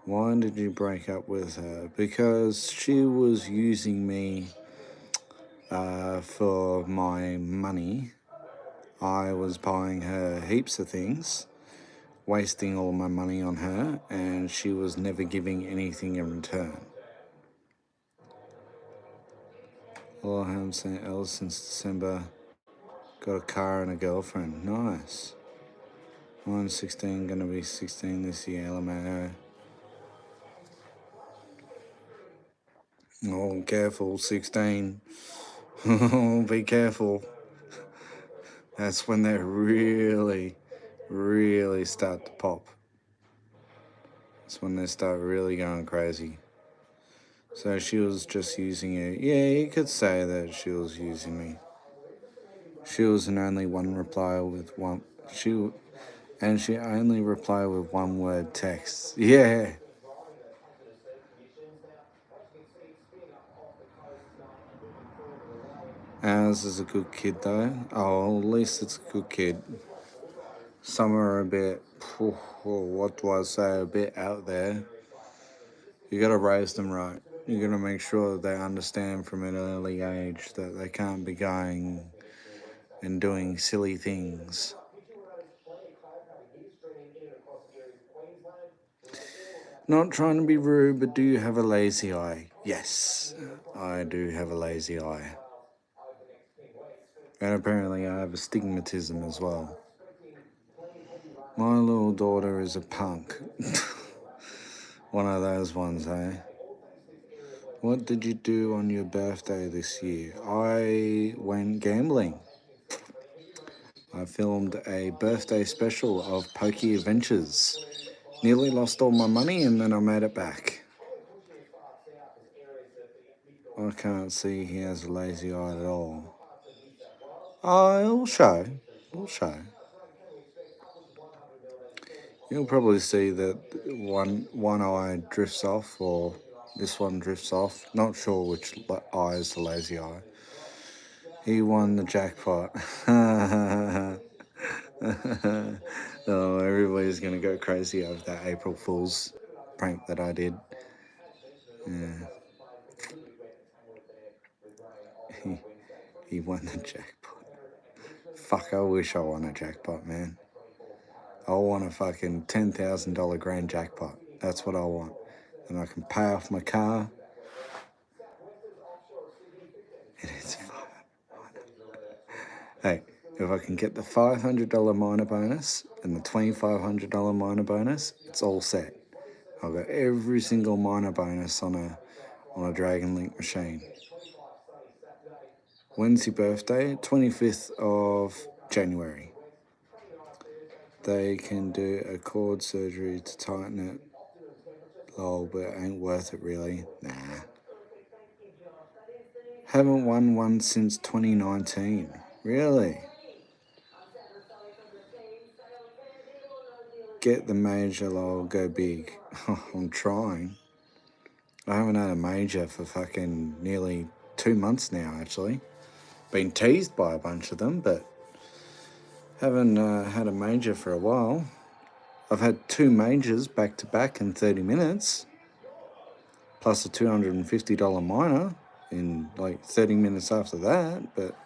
Why did you break up with her? Because she was using me for my money. I was buying her heaps of things, wasting all my money on her, and she was never giving anything in return. Well, I haven't seen Elle since December. Got a car and a girlfriend. Nice. Mine's 16, gonna be 16 this year, LMAO. Oh, careful, 16. Oh, be careful. That's when they really, really start to pop. That's when they start really going crazy. So she was just using you. Yeah, you could say that she was using me. She was an only one replier with one. She only replied with one word text. Yeah. Ours is a good kid though. Oh, at least it's a good kid. Some are a bit, what do I say, a bit out there. You gotta raise them right. You gotta make sure that they understand from an early age that they can't be going and doing silly things. Not trying to be rude, but do you have a lazy eye? Yes, I do have a lazy eye. And apparently I have astigmatism as well. My little daughter is a punk. One of those ones, eh? What did you do on your birthday this year? I went gambling. I filmed a birthday special of Pokey Adventures. Nearly lost all my money and then I made it back. I can't see he has a lazy eye at all. Oh, it'll show. It'll show. You'll probably see that one eye drifts off, or this one drifts off. Not sure which eye is the lazy eye. He won the jackpot. Oh, everybody's gonna go crazy over that April Fool's prank that I did. Yeah. He won the jackpot. Fuck, I wish I won a jackpot, man. I want a fucking $10,000 grand jackpot. That's what I want. And I can pay off my car. And it's fun. Hey, if I can get the $500 minor bonus and the $2,500 minor bonus, it's all set. I've got every single minor bonus on a Dragon Link machine. When's your birthday? 25th of January. They can do a cord surgery to tighten it. Lol, but it ain't worth it really. Nah. Haven't won one since 2019. Really? Get the major, lol, go big. I'm trying. I haven't had a major for fucking nearly 2 months now, actually. Been teased by a bunch of them, but haven't had a major for a while. I've had 2 majors back to back in 30 minutes, plus a $250 minor in like 30 minutes after that, but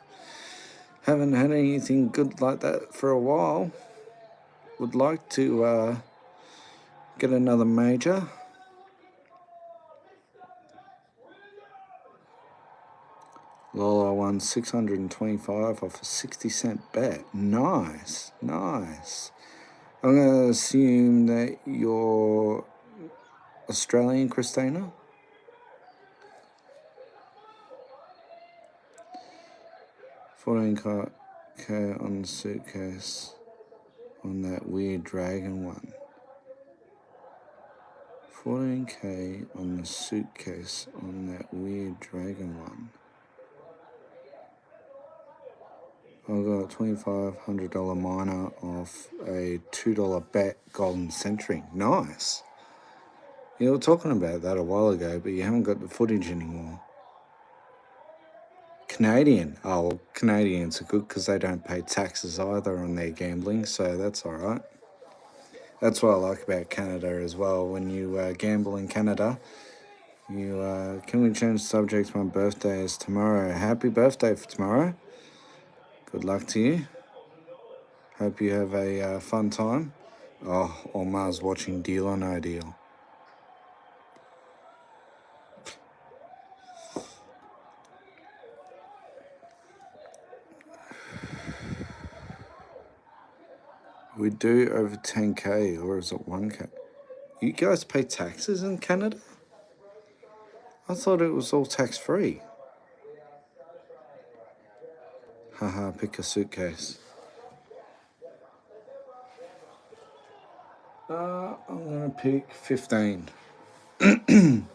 haven't had anything good like that for a while. Would like to get another major. Lol, I won 625 off a 60-cent bet. Nice, nice. I'm going to assume that you're Australian, Christina? $14K on the suitcase on that weird dragon one. 14K on the suitcase on that weird dragon one. I got a $2,500 minor off a $2 bet golden century. Nice. You were talking about that a while ago, but you haven't got the footage anymore. Canadian. Oh, well, Canadians are good because they don't pay taxes either on their gambling, so that's all right. That's what I like about Canada as well. When you gamble in Canada, you can we change the subject? My birthday is tomorrow. Happy birthday for tomorrow. Good luck to you. Hope you have a fun time. Oh, Omar's watching Deal or No Deal. We do over 10K, or is it 1K? You guys pay taxes in Canada? I thought it was all tax-free. Haha, pick a suitcase. I'm going to pick 15. I'm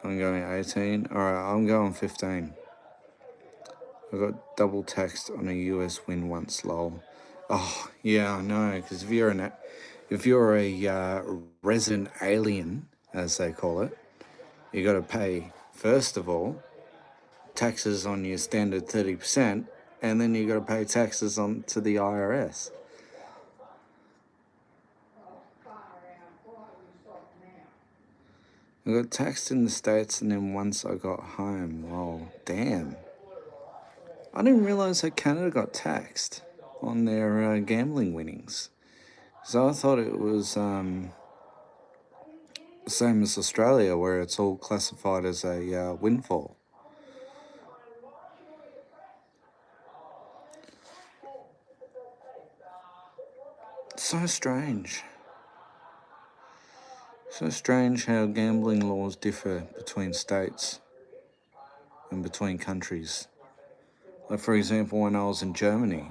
going 18. All right, I'm going 15. I got double taxed on a US win once, lol. Oh, yeah, I know, because if you're a resident alien, as they call it, you got to pay, first of all, taxes on your standard 30%, and then you got to pay taxes on to the IRS. I got taxed in the States, and then once I got home, oh, damn. I didn't realize that Canada got taxed on their gambling winnings. So I thought it was the same as Australia, where it's all classified as a windfall. So strange. So strange how gambling laws differ between states and between countries. Like, for example, when I was in Germany,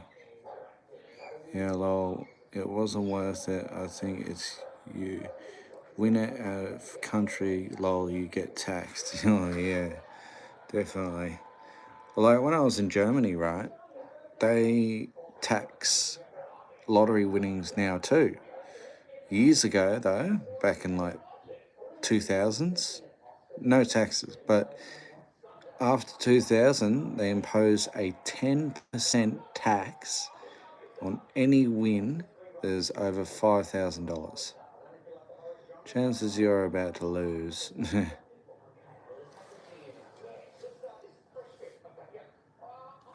yeah, lol, it wasn't worth it. I think it's you win it out of country, lol, you get taxed. Oh, yeah, definitely. Well, like when I was in Germany, right, they tax lottery winnings now too. Years ago, though, back in like 2000s, no taxes, but after 2000, they impose a 10% tax on any win that is over $5,000. Chances you're about to lose.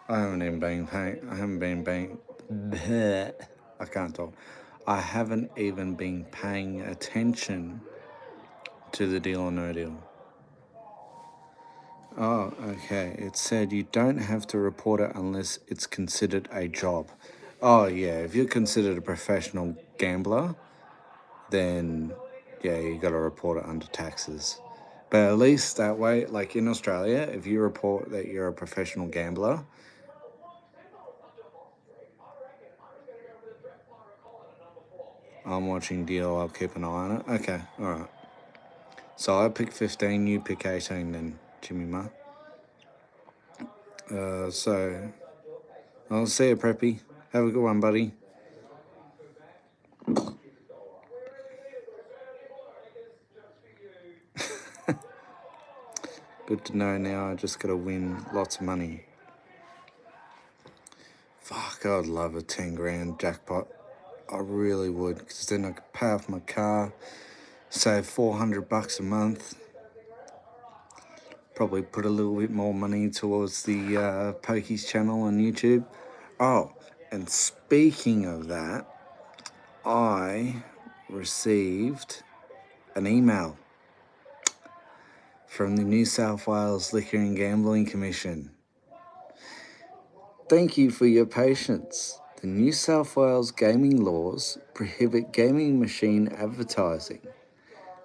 I haven't even been paying. I haven't been paying. I can't talk. I haven't even been paying attention to the Deal or No Deal. Oh, okay. It said you don't have to report it unless it's considered a job. Oh, yeah. If you're considered a professional gambler, then yeah, you got to report it under taxes. But at least that way, like in Australia, if you report that you're a professional gambler, I'm watching Deal, I'll keep an eye on it. Okay, all right. So I pick 15, you pick 18 then, Jimmy Ma. So I'll see you, Preppy. Have a good one, buddy. Good to know now. I just got to win lots of money. Fuck, I'd love a 10 grand jackpot. I really would, because then I could pay off my car, save $400 a month. Probably put a little bit more money towards the Pokies channel on YouTube. Oh, and speaking of that, I received an email from the New South Wales Liquor and Gambling Commission. Thank you for your patience. The New South Wales gaming laws prohibit gaming machine advertising.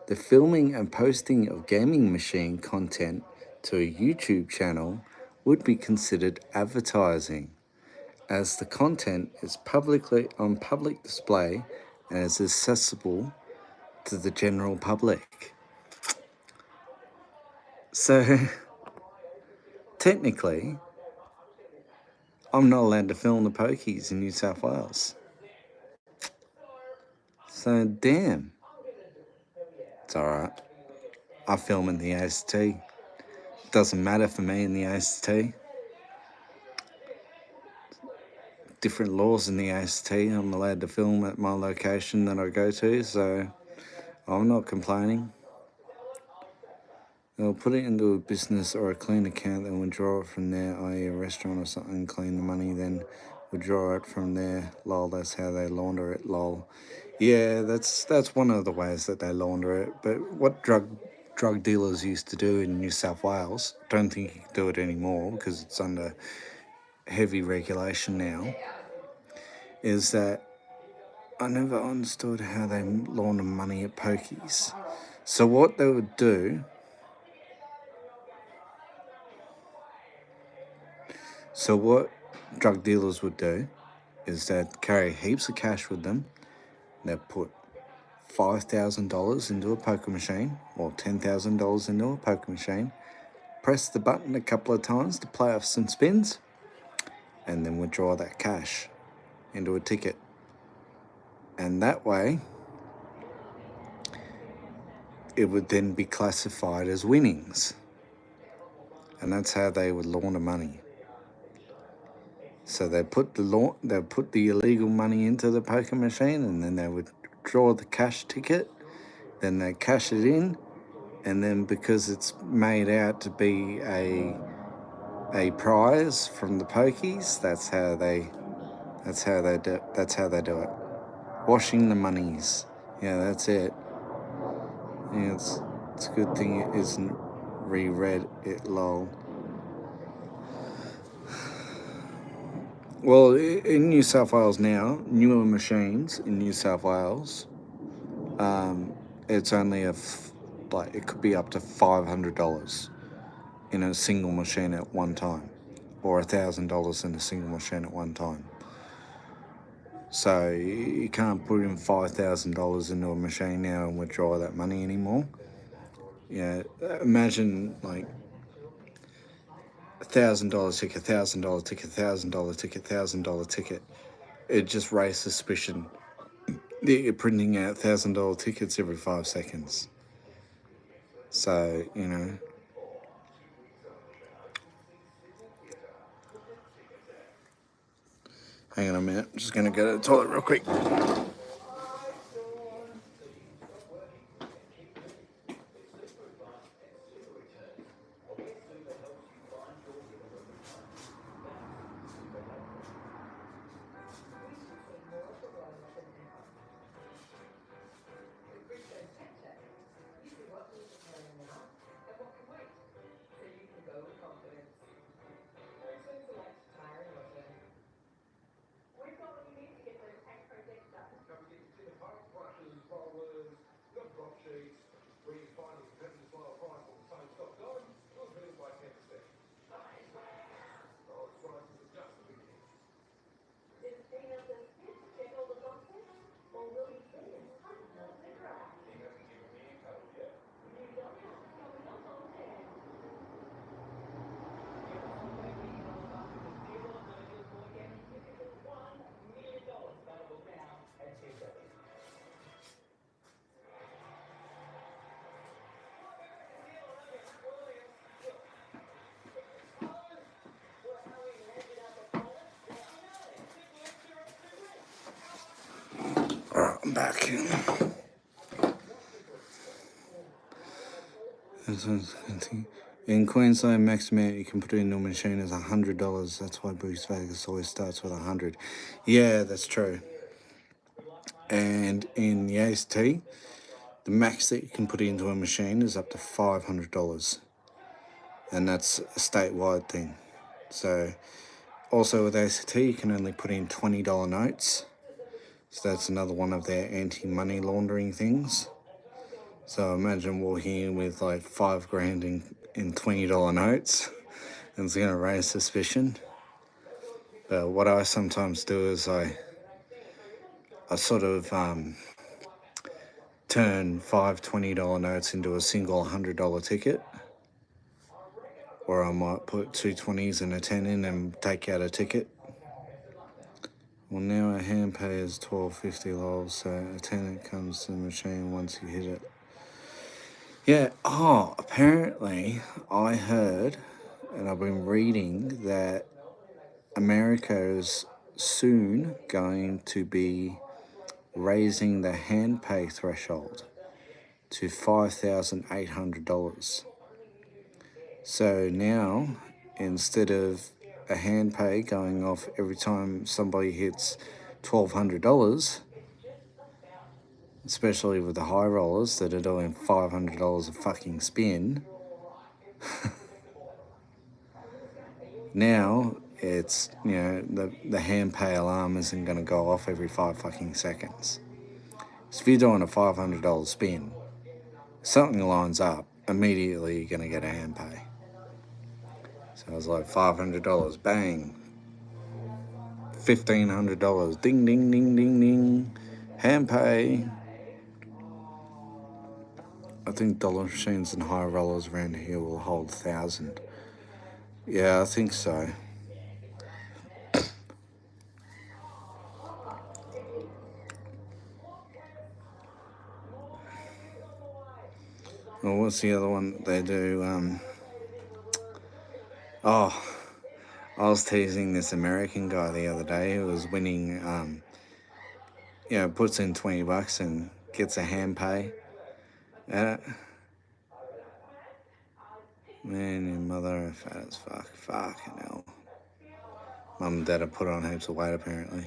The filming and posting of gaming machine content to a YouTube channel would be considered advertising, as the content is publicly on public display and is accessible to the general public. So, technically, I'm not allowed to film the pokies in New South Wales. So, damn. It's alright. I film in the AST. Doesn't matter for me in the AST. Different laws in the AST. I'm allowed to film at my location that I go to, so I'm not complaining. They'll put it into a business or a clean account, then withdraw it from there, i.e. a restaurant or something, clean the money, then withdraw it from there. Lol, that's how they launder it, lol. Yeah, that's one of the ways that they launder it. But what drug dealers used to do in New South Wales, don't think you can do it anymore because it's under heavy regulation now, is that I never understood how they launder money at pokies. So what they would do... So what drug dealers would do is they'd carry heaps of cash with them. They'd put $5,000 into a poker machine or $10,000 into a poker machine, press the button a couple of times to play off some spins, and then withdraw that cash into a ticket. And that way, it would then be classified as winnings. And that's how they would launder money. So they put the illegal money into the poker machine, and then they would draw the cash ticket, then they cash it in, and then because it's made out to be a prize from the pokies, that's how they do it. Washing the monies. Yeah, that's it. Yeah, it's a good thing it isn't reread it, lol. Well, in New South Wales now, newer machines in New South Wales, it's only like it could be up to $500 in a single machine at one time, or $1,000 in a single machine at one time. So you can't put in $5,000 into a machine now and withdraw that money anymore. Yeah, imagine like $1,000 ticket, $1,000 ticket, $1,000 ticket, $1,000 ticket. It just raised suspicion that you're printing out $1,000 tickets every 5 seconds. So hang on a minute. I'm just gonna go to the toilet real quick. Alright, I'm back. In Queensland, max amount you can put into a machine is $100. That's why Boost Vegas always starts with 100. Yeah, that's true. And in the AST, the max that you can put into a machine is up to $500. And that's a statewide thing. So, also with ACT, you can only put in $20 notes. So that's another one of their anti-money laundering things. So imagine walking in with like $5,000 in $20 notes, and it's going to raise suspicion. But what I sometimes do is I sort of turn five $20 notes into a single $100 ticket, or I might put two 20s and a 10 in and take out a ticket. Well, now a hand pay is $12.50 low, so a tenant comes to the machine once you hit it. Yeah, apparently I heard, and I've been reading, that America is soon going to be raising the hand pay threshold to $5,800. So now, instead of a hand pay going off every time somebody hits $1,200, especially with the high rollers that are doing $500 a fucking spin, now it's, the hand pay alarm isn't going to go off every 5 fucking seconds. So if you're doing a $500 spin, something lines up, immediately you're going to get a hand pay. So I was like, $500, bang. $1,500, ding, ding, ding, ding, ding. Hand pay. I think dollar machines and high rollers around here will hold 1,000. Yeah, I think so. Well, what's the other one they do? I was teasing this American guy the other day who was winning, puts in $20 and gets a hand pay. Man, your mother are fat as fuck. Fucking hell. Mum and dad have put on heaps of weight apparently.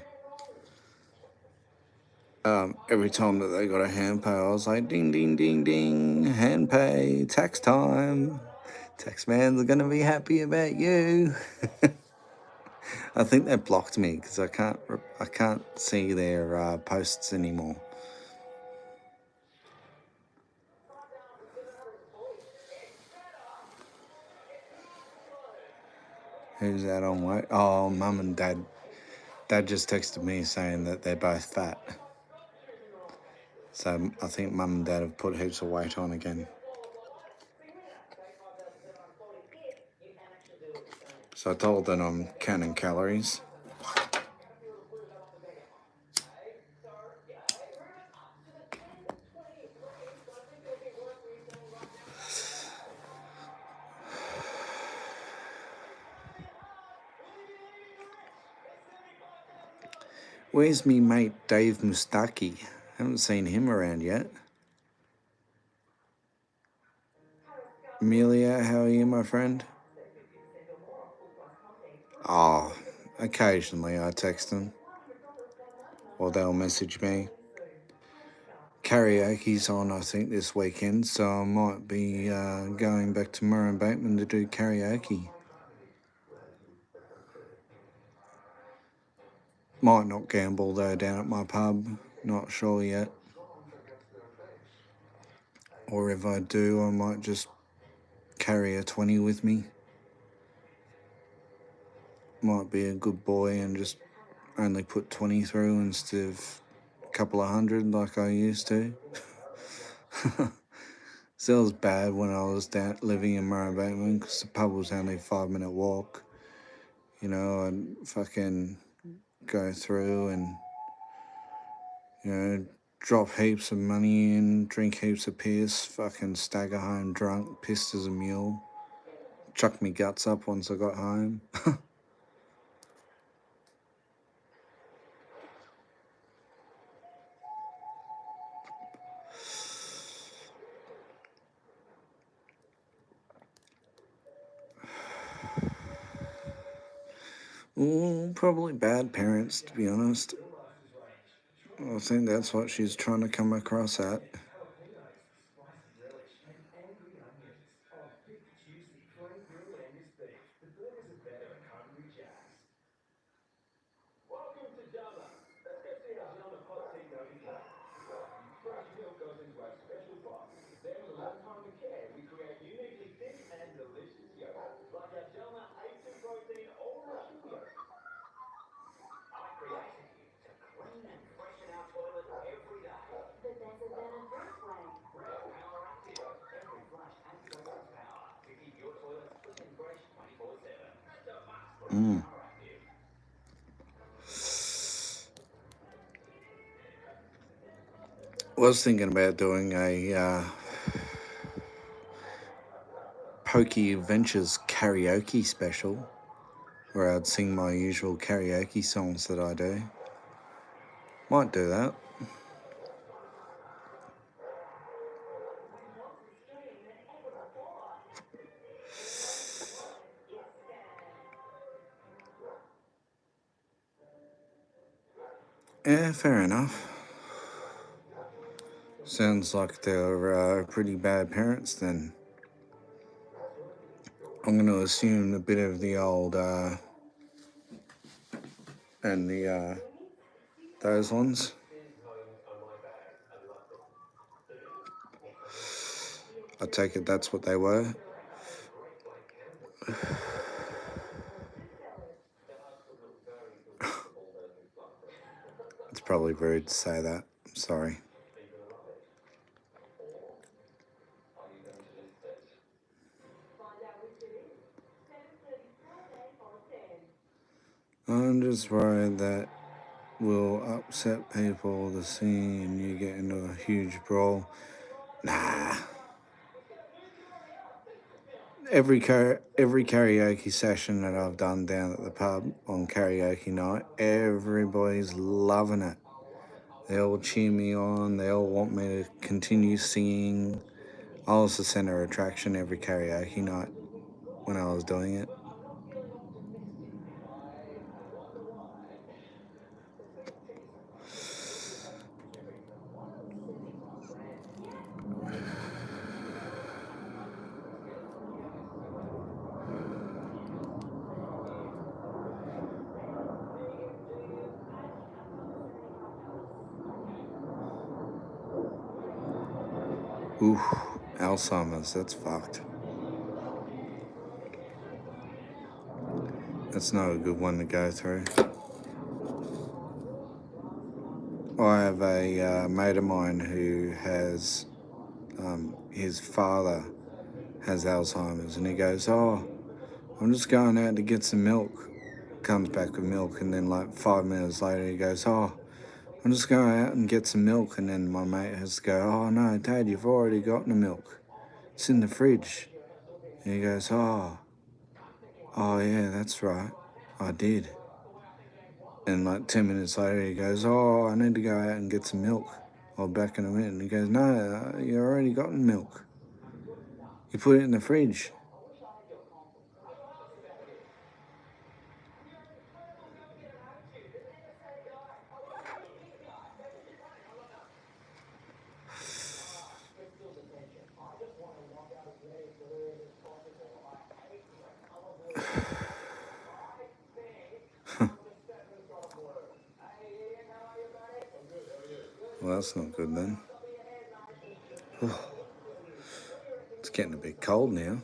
Every time that they got a hand pay, I was like, ding, ding, ding, ding, hand pay, tax time. Tax man's are gonna be happy about you. I think they blocked me because I can't see their posts anymore. Who's that on weight? Oh, mum and dad. Dad just texted me saying that they're both fat. So I think mum and dad have put heaps of weight on again. So I told them I'm counting calories. Where's me mate Dave Mustaki? Haven't seen him around yet. Amelia, how are you, my friend? Oh, occasionally I text them. Or they'll message me. Karaoke's on, I think, this weekend, so I might be going back to Murray Bateman to do karaoke. Might not gamble though down at my pub, not sure yet. Or if I do, I might just carry a 20 with me. Might be a good boy and just only put 20 through instead of a couple of hundred like I used to. Still was bad when I was living in Murray Bateman because the pub was only a 5-minute walk. You know, I'd fucking go through and, you know, drop heaps of money in, drink heaps of piss, fucking stagger home drunk, pissed as a mule, chuck me guts up once I got home. Probably bad parents, to be honest. I think that's what she's trying to come across at. Was thinking about doing a Pokey Adventures karaoke special where I'd sing my usual karaoke songs that I do. Might do that. Yeah, fair enough. Sounds like they're pretty bad parents then. I'm going to assume a bit of the old and the those ones. I take it that's what they were. It's probably rude to say that. I'm sorry. I'm just worried that will upset people to see and you get into a huge brawl. Nah. Every karaoke session that I've done down at the pub on karaoke night, everybody's loving it. They all cheer me on. They all want me to continue singing. I was the centre of attraction every karaoke night when I was doing it. Ooh, Alzheimer's, that's fucked. That's not a good one to go through. I have a mate of mine who has, his father has Alzheimer's, and he goes, "Oh, I'm just going out to get some milk." Comes back with milk, and then like 5 minutes later he goes, "Oh, I'm just going out and get some milk," and then my mate has to go, "Oh no, Dad, you've already gotten the milk. It's in the fridge." And he goes, "Oh yeah, that's right, I did." And like 10 minutes later he goes, "Oh, I need to go out and get some milk. I'll be back in a minute." And he goes, "No, you already gotten milk. You put it in the fridge." Well, that's not good then. It's getting a bit cold now.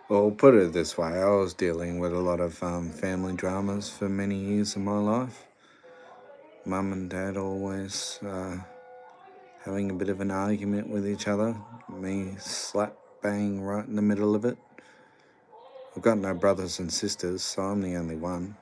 Well, put it this way, I was dealing with a lot of family dramas for many years of my life. Mum and Dad always having a bit of an argument with each other, me slap bang right in the middle of it. I've got no brothers and sisters, so I'm the only one.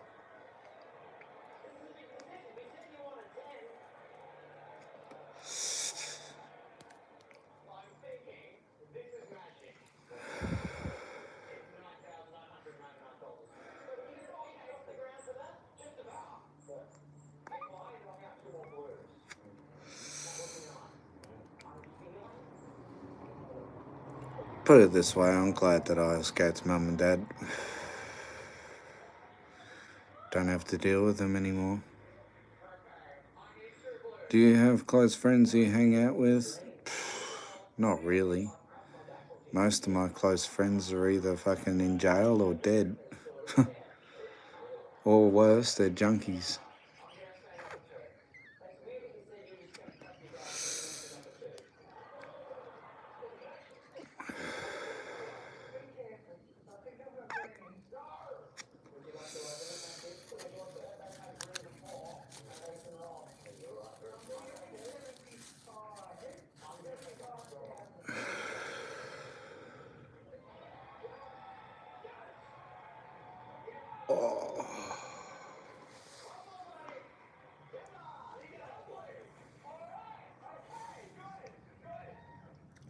Put it this way, I'm glad that I escaped Mum and Dad. Don't have to deal with them anymore. Do you have close friends you hang out with? Not really. Most of my close friends are either fucking in jail or dead. Or worse, they're junkies.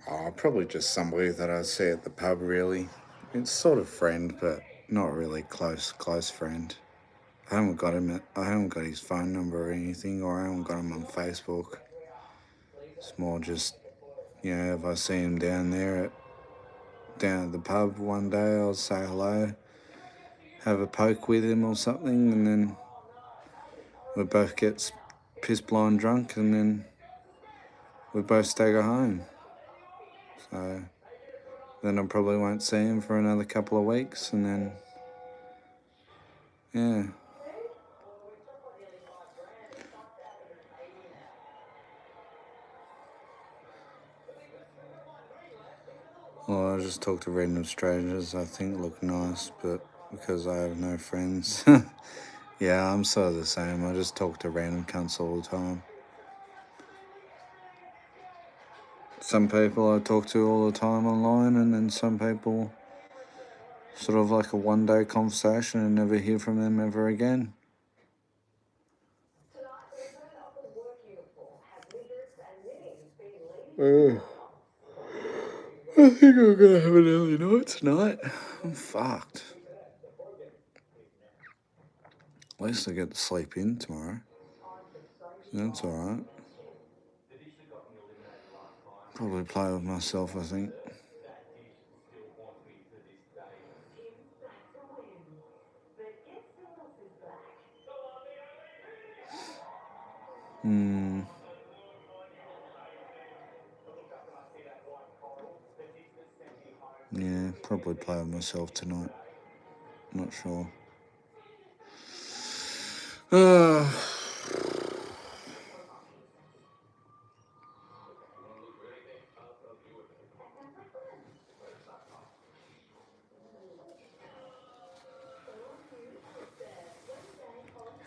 Oh, probably just somebody that I see at the pub, really. It's sort of friend, but not really close friend. I haven't got his phone number or anything, or I haven't got him on Facebook. It's more just, if I see him down at the pub one day, I'll say hello, have a poke with him or something, and then we both get piss blind drunk, and then we both stagger home. So then I probably won't see him for another couple of weeks, and then, yeah. Well, I just talk to random strangers I think look nice, but because I have no friends. Yeah, I'm sort of the same. I just talk to random cunts all the time. Some people I talk to all the time online, and then some people sort of like a one-day conversation and never hear from them ever again. I think I'm gonna have an early night tonight. I'm fucked. At least I get to sleep in tomorrow. That's alright. Probably play with myself, I think. Yeah, probably play with myself tonight. Not sure.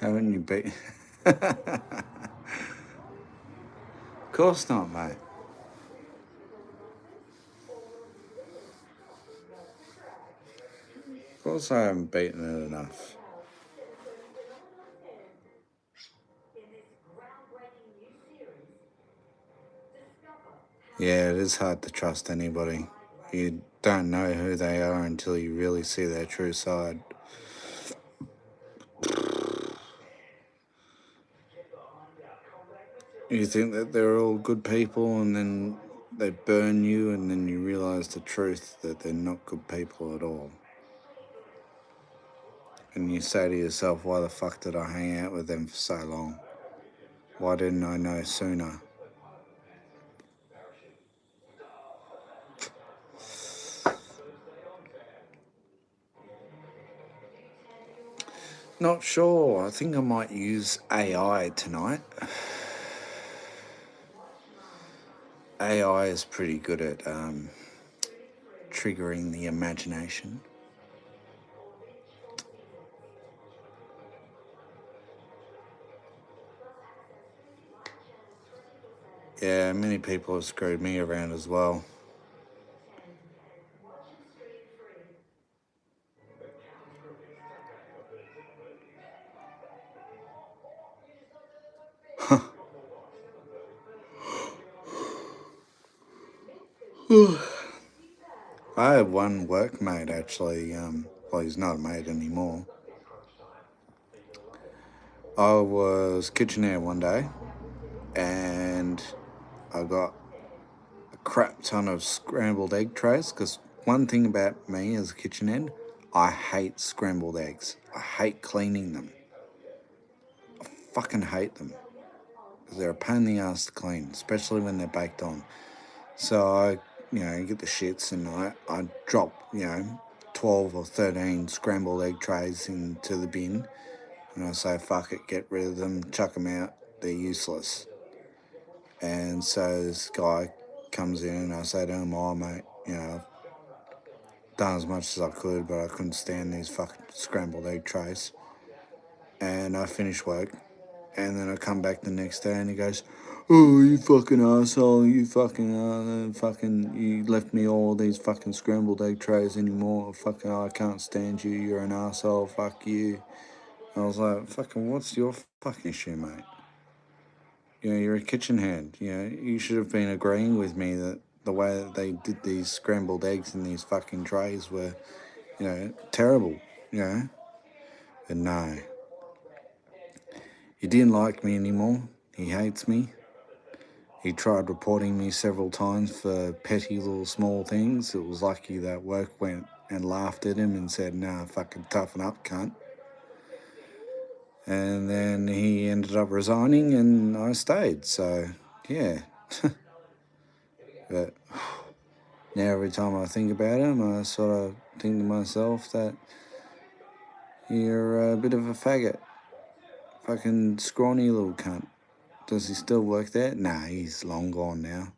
Haven't you beat? Of course not, mate. Of course I haven't beaten it enough. Yeah, it is hard to trust anybody. You don't know who they are until you really see their true side. You think that they're all good people, and then they burn you, and then you realise the truth that they're not good people at all. And you say to yourself, why the fuck did I hang out with them for so long? Why didn't I know sooner? Not sure. I think I might use AI tonight. AI is pretty good at triggering the imagination. Yeah, many people have screwed me around as well. I had one workmate actually, well, he's not a mate anymore. I was kitchenaire one day and I got a crap ton of scrambled egg trays, because one thing about me as a kitchenaire, I hate scrambled eggs. I hate cleaning them. I fucking hate them. They're a pain in the ass to clean, especially when they're baked on. So I, get the shits and I drop, 12 or 13 scrambled egg trays into the bin, and I say, fuck it, get rid of them, chuck them out, they're useless. And so this guy comes in and I say to him, oh mate, I've done as much as I could, but I couldn't stand these fucking scrambled egg trays. And I finish work, and then I come back the next day and he goes, oh, you fucking asshole, you fucking, you left me all these fucking scrambled egg trays anymore. Fucking, I can't stand you, you're an asshole, fuck you. I was like, fucking, what's your fucking issue, mate? You're a kitchen hand. You should have been agreeing with me that the way that they did these scrambled eggs in these fucking trays were, terrible, But no. He didn't like me anymore. He hates me. He tried reporting me several times for petty little small things. It was lucky that work went and laughed at him and said, nah, fucking toughen up, cunt. And then he ended up resigning and I stayed. So, yeah. But now every time I think about him, I sort of think to myself that you're a bit of a faggot. Fucking scrawny little cunt. Does he still work there? Nah, he's long gone now.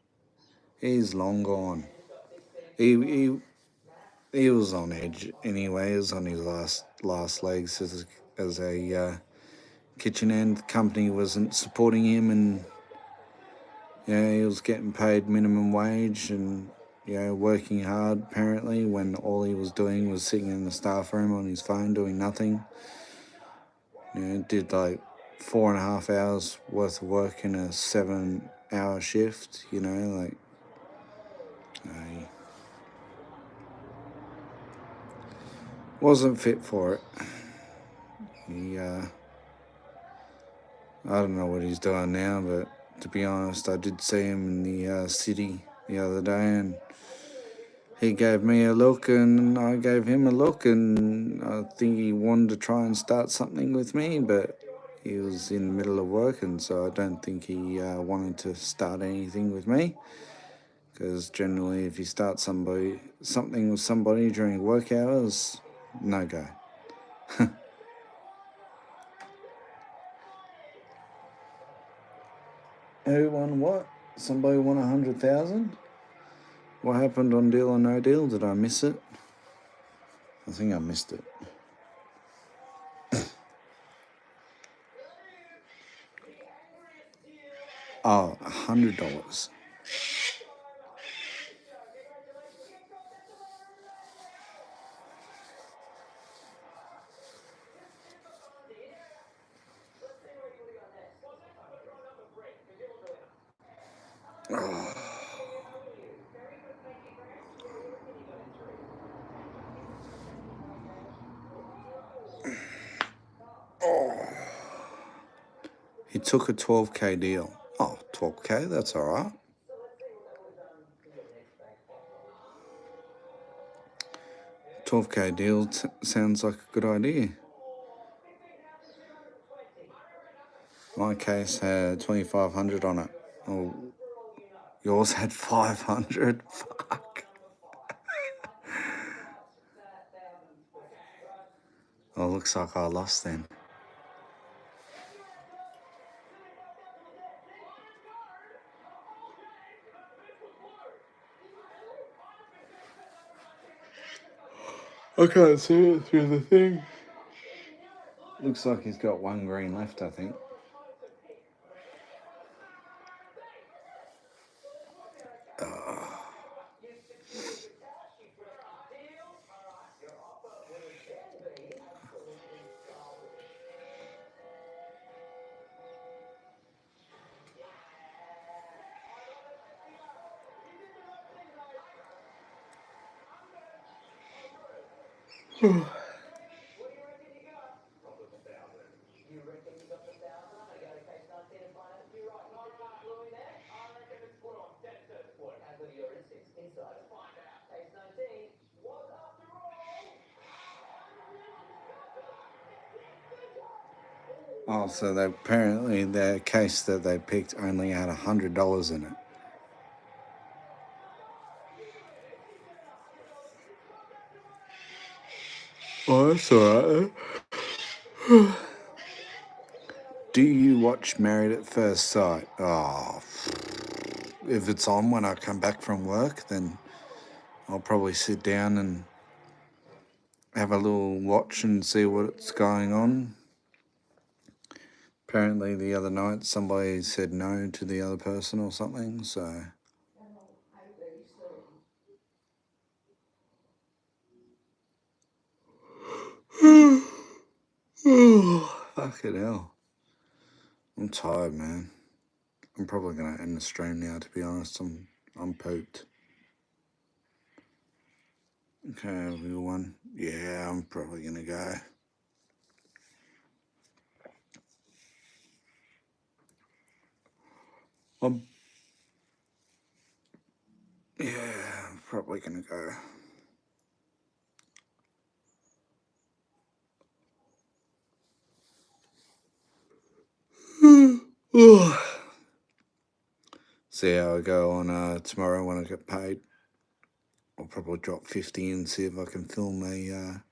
He's long gone. He was on edge anyway. He was on his last legs as a kitchen end. The company wasn't supporting him, and he was getting paid minimum wage and working hard apparently, when all he was doing was sitting in the staff room on his phone doing nothing. Did like 4.5 hours worth of work in a 7-hour shift. He wasn't fit for it. I don't know what he's doing now, but to be honest, I did see him in the city the other day, and he gave me a look and I gave him a look, and I think he wanted to try and start something with me, but he was in the middle of work, and so I don't think he wanted to start anything with me. Because generally, if you start something with somebody during work hours, no go. Who won what? Somebody won 100,000? What happened on Deal or No Deal? Did I miss it? I think I missed it. Oh, $100. He took a 12K deal. Oh, 12K, that's all right. 12K deal sounds like a good idea. My case had 2,500 on it. Oh, yours had 500. Fuck. Oh, looks like I lost then. I can't see it through the thing. Looks like he's got one green left, I think. Oh, so apparently the case that they picked only had $100 in it. Oh, that's alright. Do you watch Married at First Sight? Oh, if it's on when I come back from work, then I'll probably sit down and have a little watch and see what's going on. Apparently the other night somebody said no to the other person or something, so... Fucking hell. I'm tired, man. I'm probably going to end the stream now, to be honest. I'm pooped. Okay, everyone. Yeah, I'm probably going to go. Yeah, I'm probably going to go. See how I go on tomorrow when I get paid. I'll probably drop 50 and see if I can film a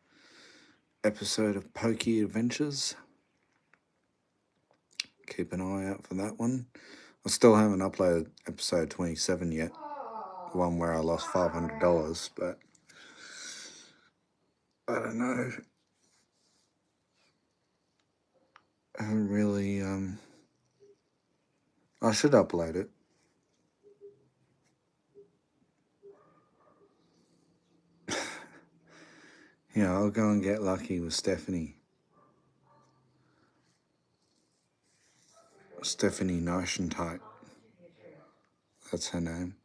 episode of Pokey Adventures. Keep an eye out for that one. I still haven't uploaded episode 27 yet. The one where I lost $500, but I don't know. I haven't really, I should upload it. Yeah, I'll go and get lucky with Stephanie. Stephanie Notion-type. That's her name.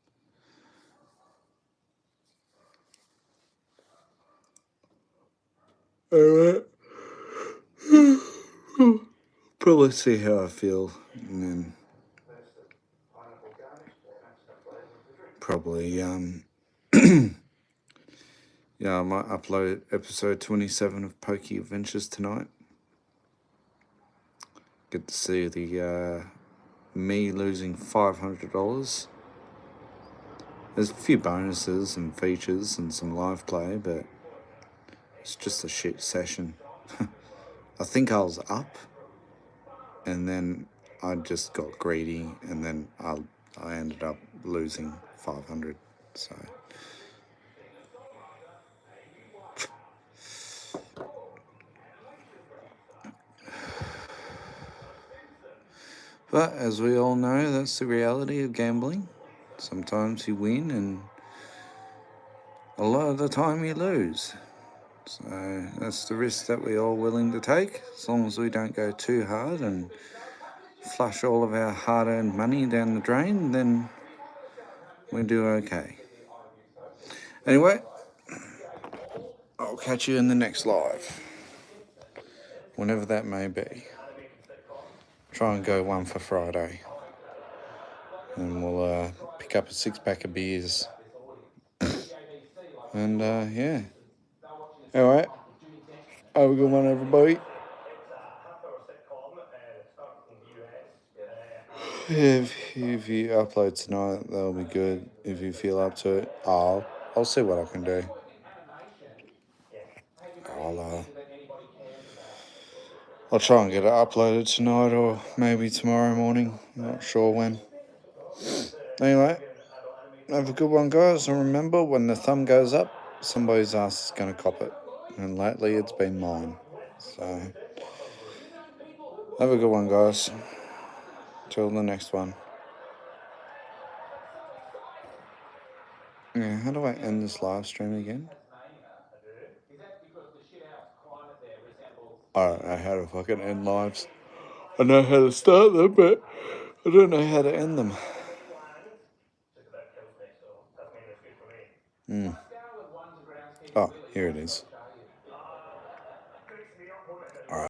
Alright. Probably see how I feel, and then probably, yeah, I might upload episode 27 of Pokey Adventures tonight. get to see the me losing $500. There's a few bonuses and features and some live play, but it's just a shit session. I think I was up, and then I just got greedy, and then I ended up losing 500. So. But as we all know, that's the reality of gambling. Sometimes you win, and a lot of the time you lose. So that's the risk that we're all willing to take, as long as we don't go too hard and flush all of our hard-earned money down the drain, then we do okay. Anyway, I'll catch you in the next live, whenever that may be. Try and go one for Friday, and we'll pick up a 6-pack of beers. And yeah. Alright. Have a good one, everybody. If you upload tonight, that'll be good. If you feel up to it, I'll see what I can do. I'll try and get it uploaded tonight or maybe tomorrow morning. I'm not sure when. Anyway, have a good one, guys. And remember, when the thumb goes up, somebody's ass is going to cop it. And lately, it's been mine. So, have a good one, guys. Till the next one. Yeah, how do I end this live stream again? I don't know how to fucking end lives. I know how to start them, but I don't know how to end them. Oh, here it is.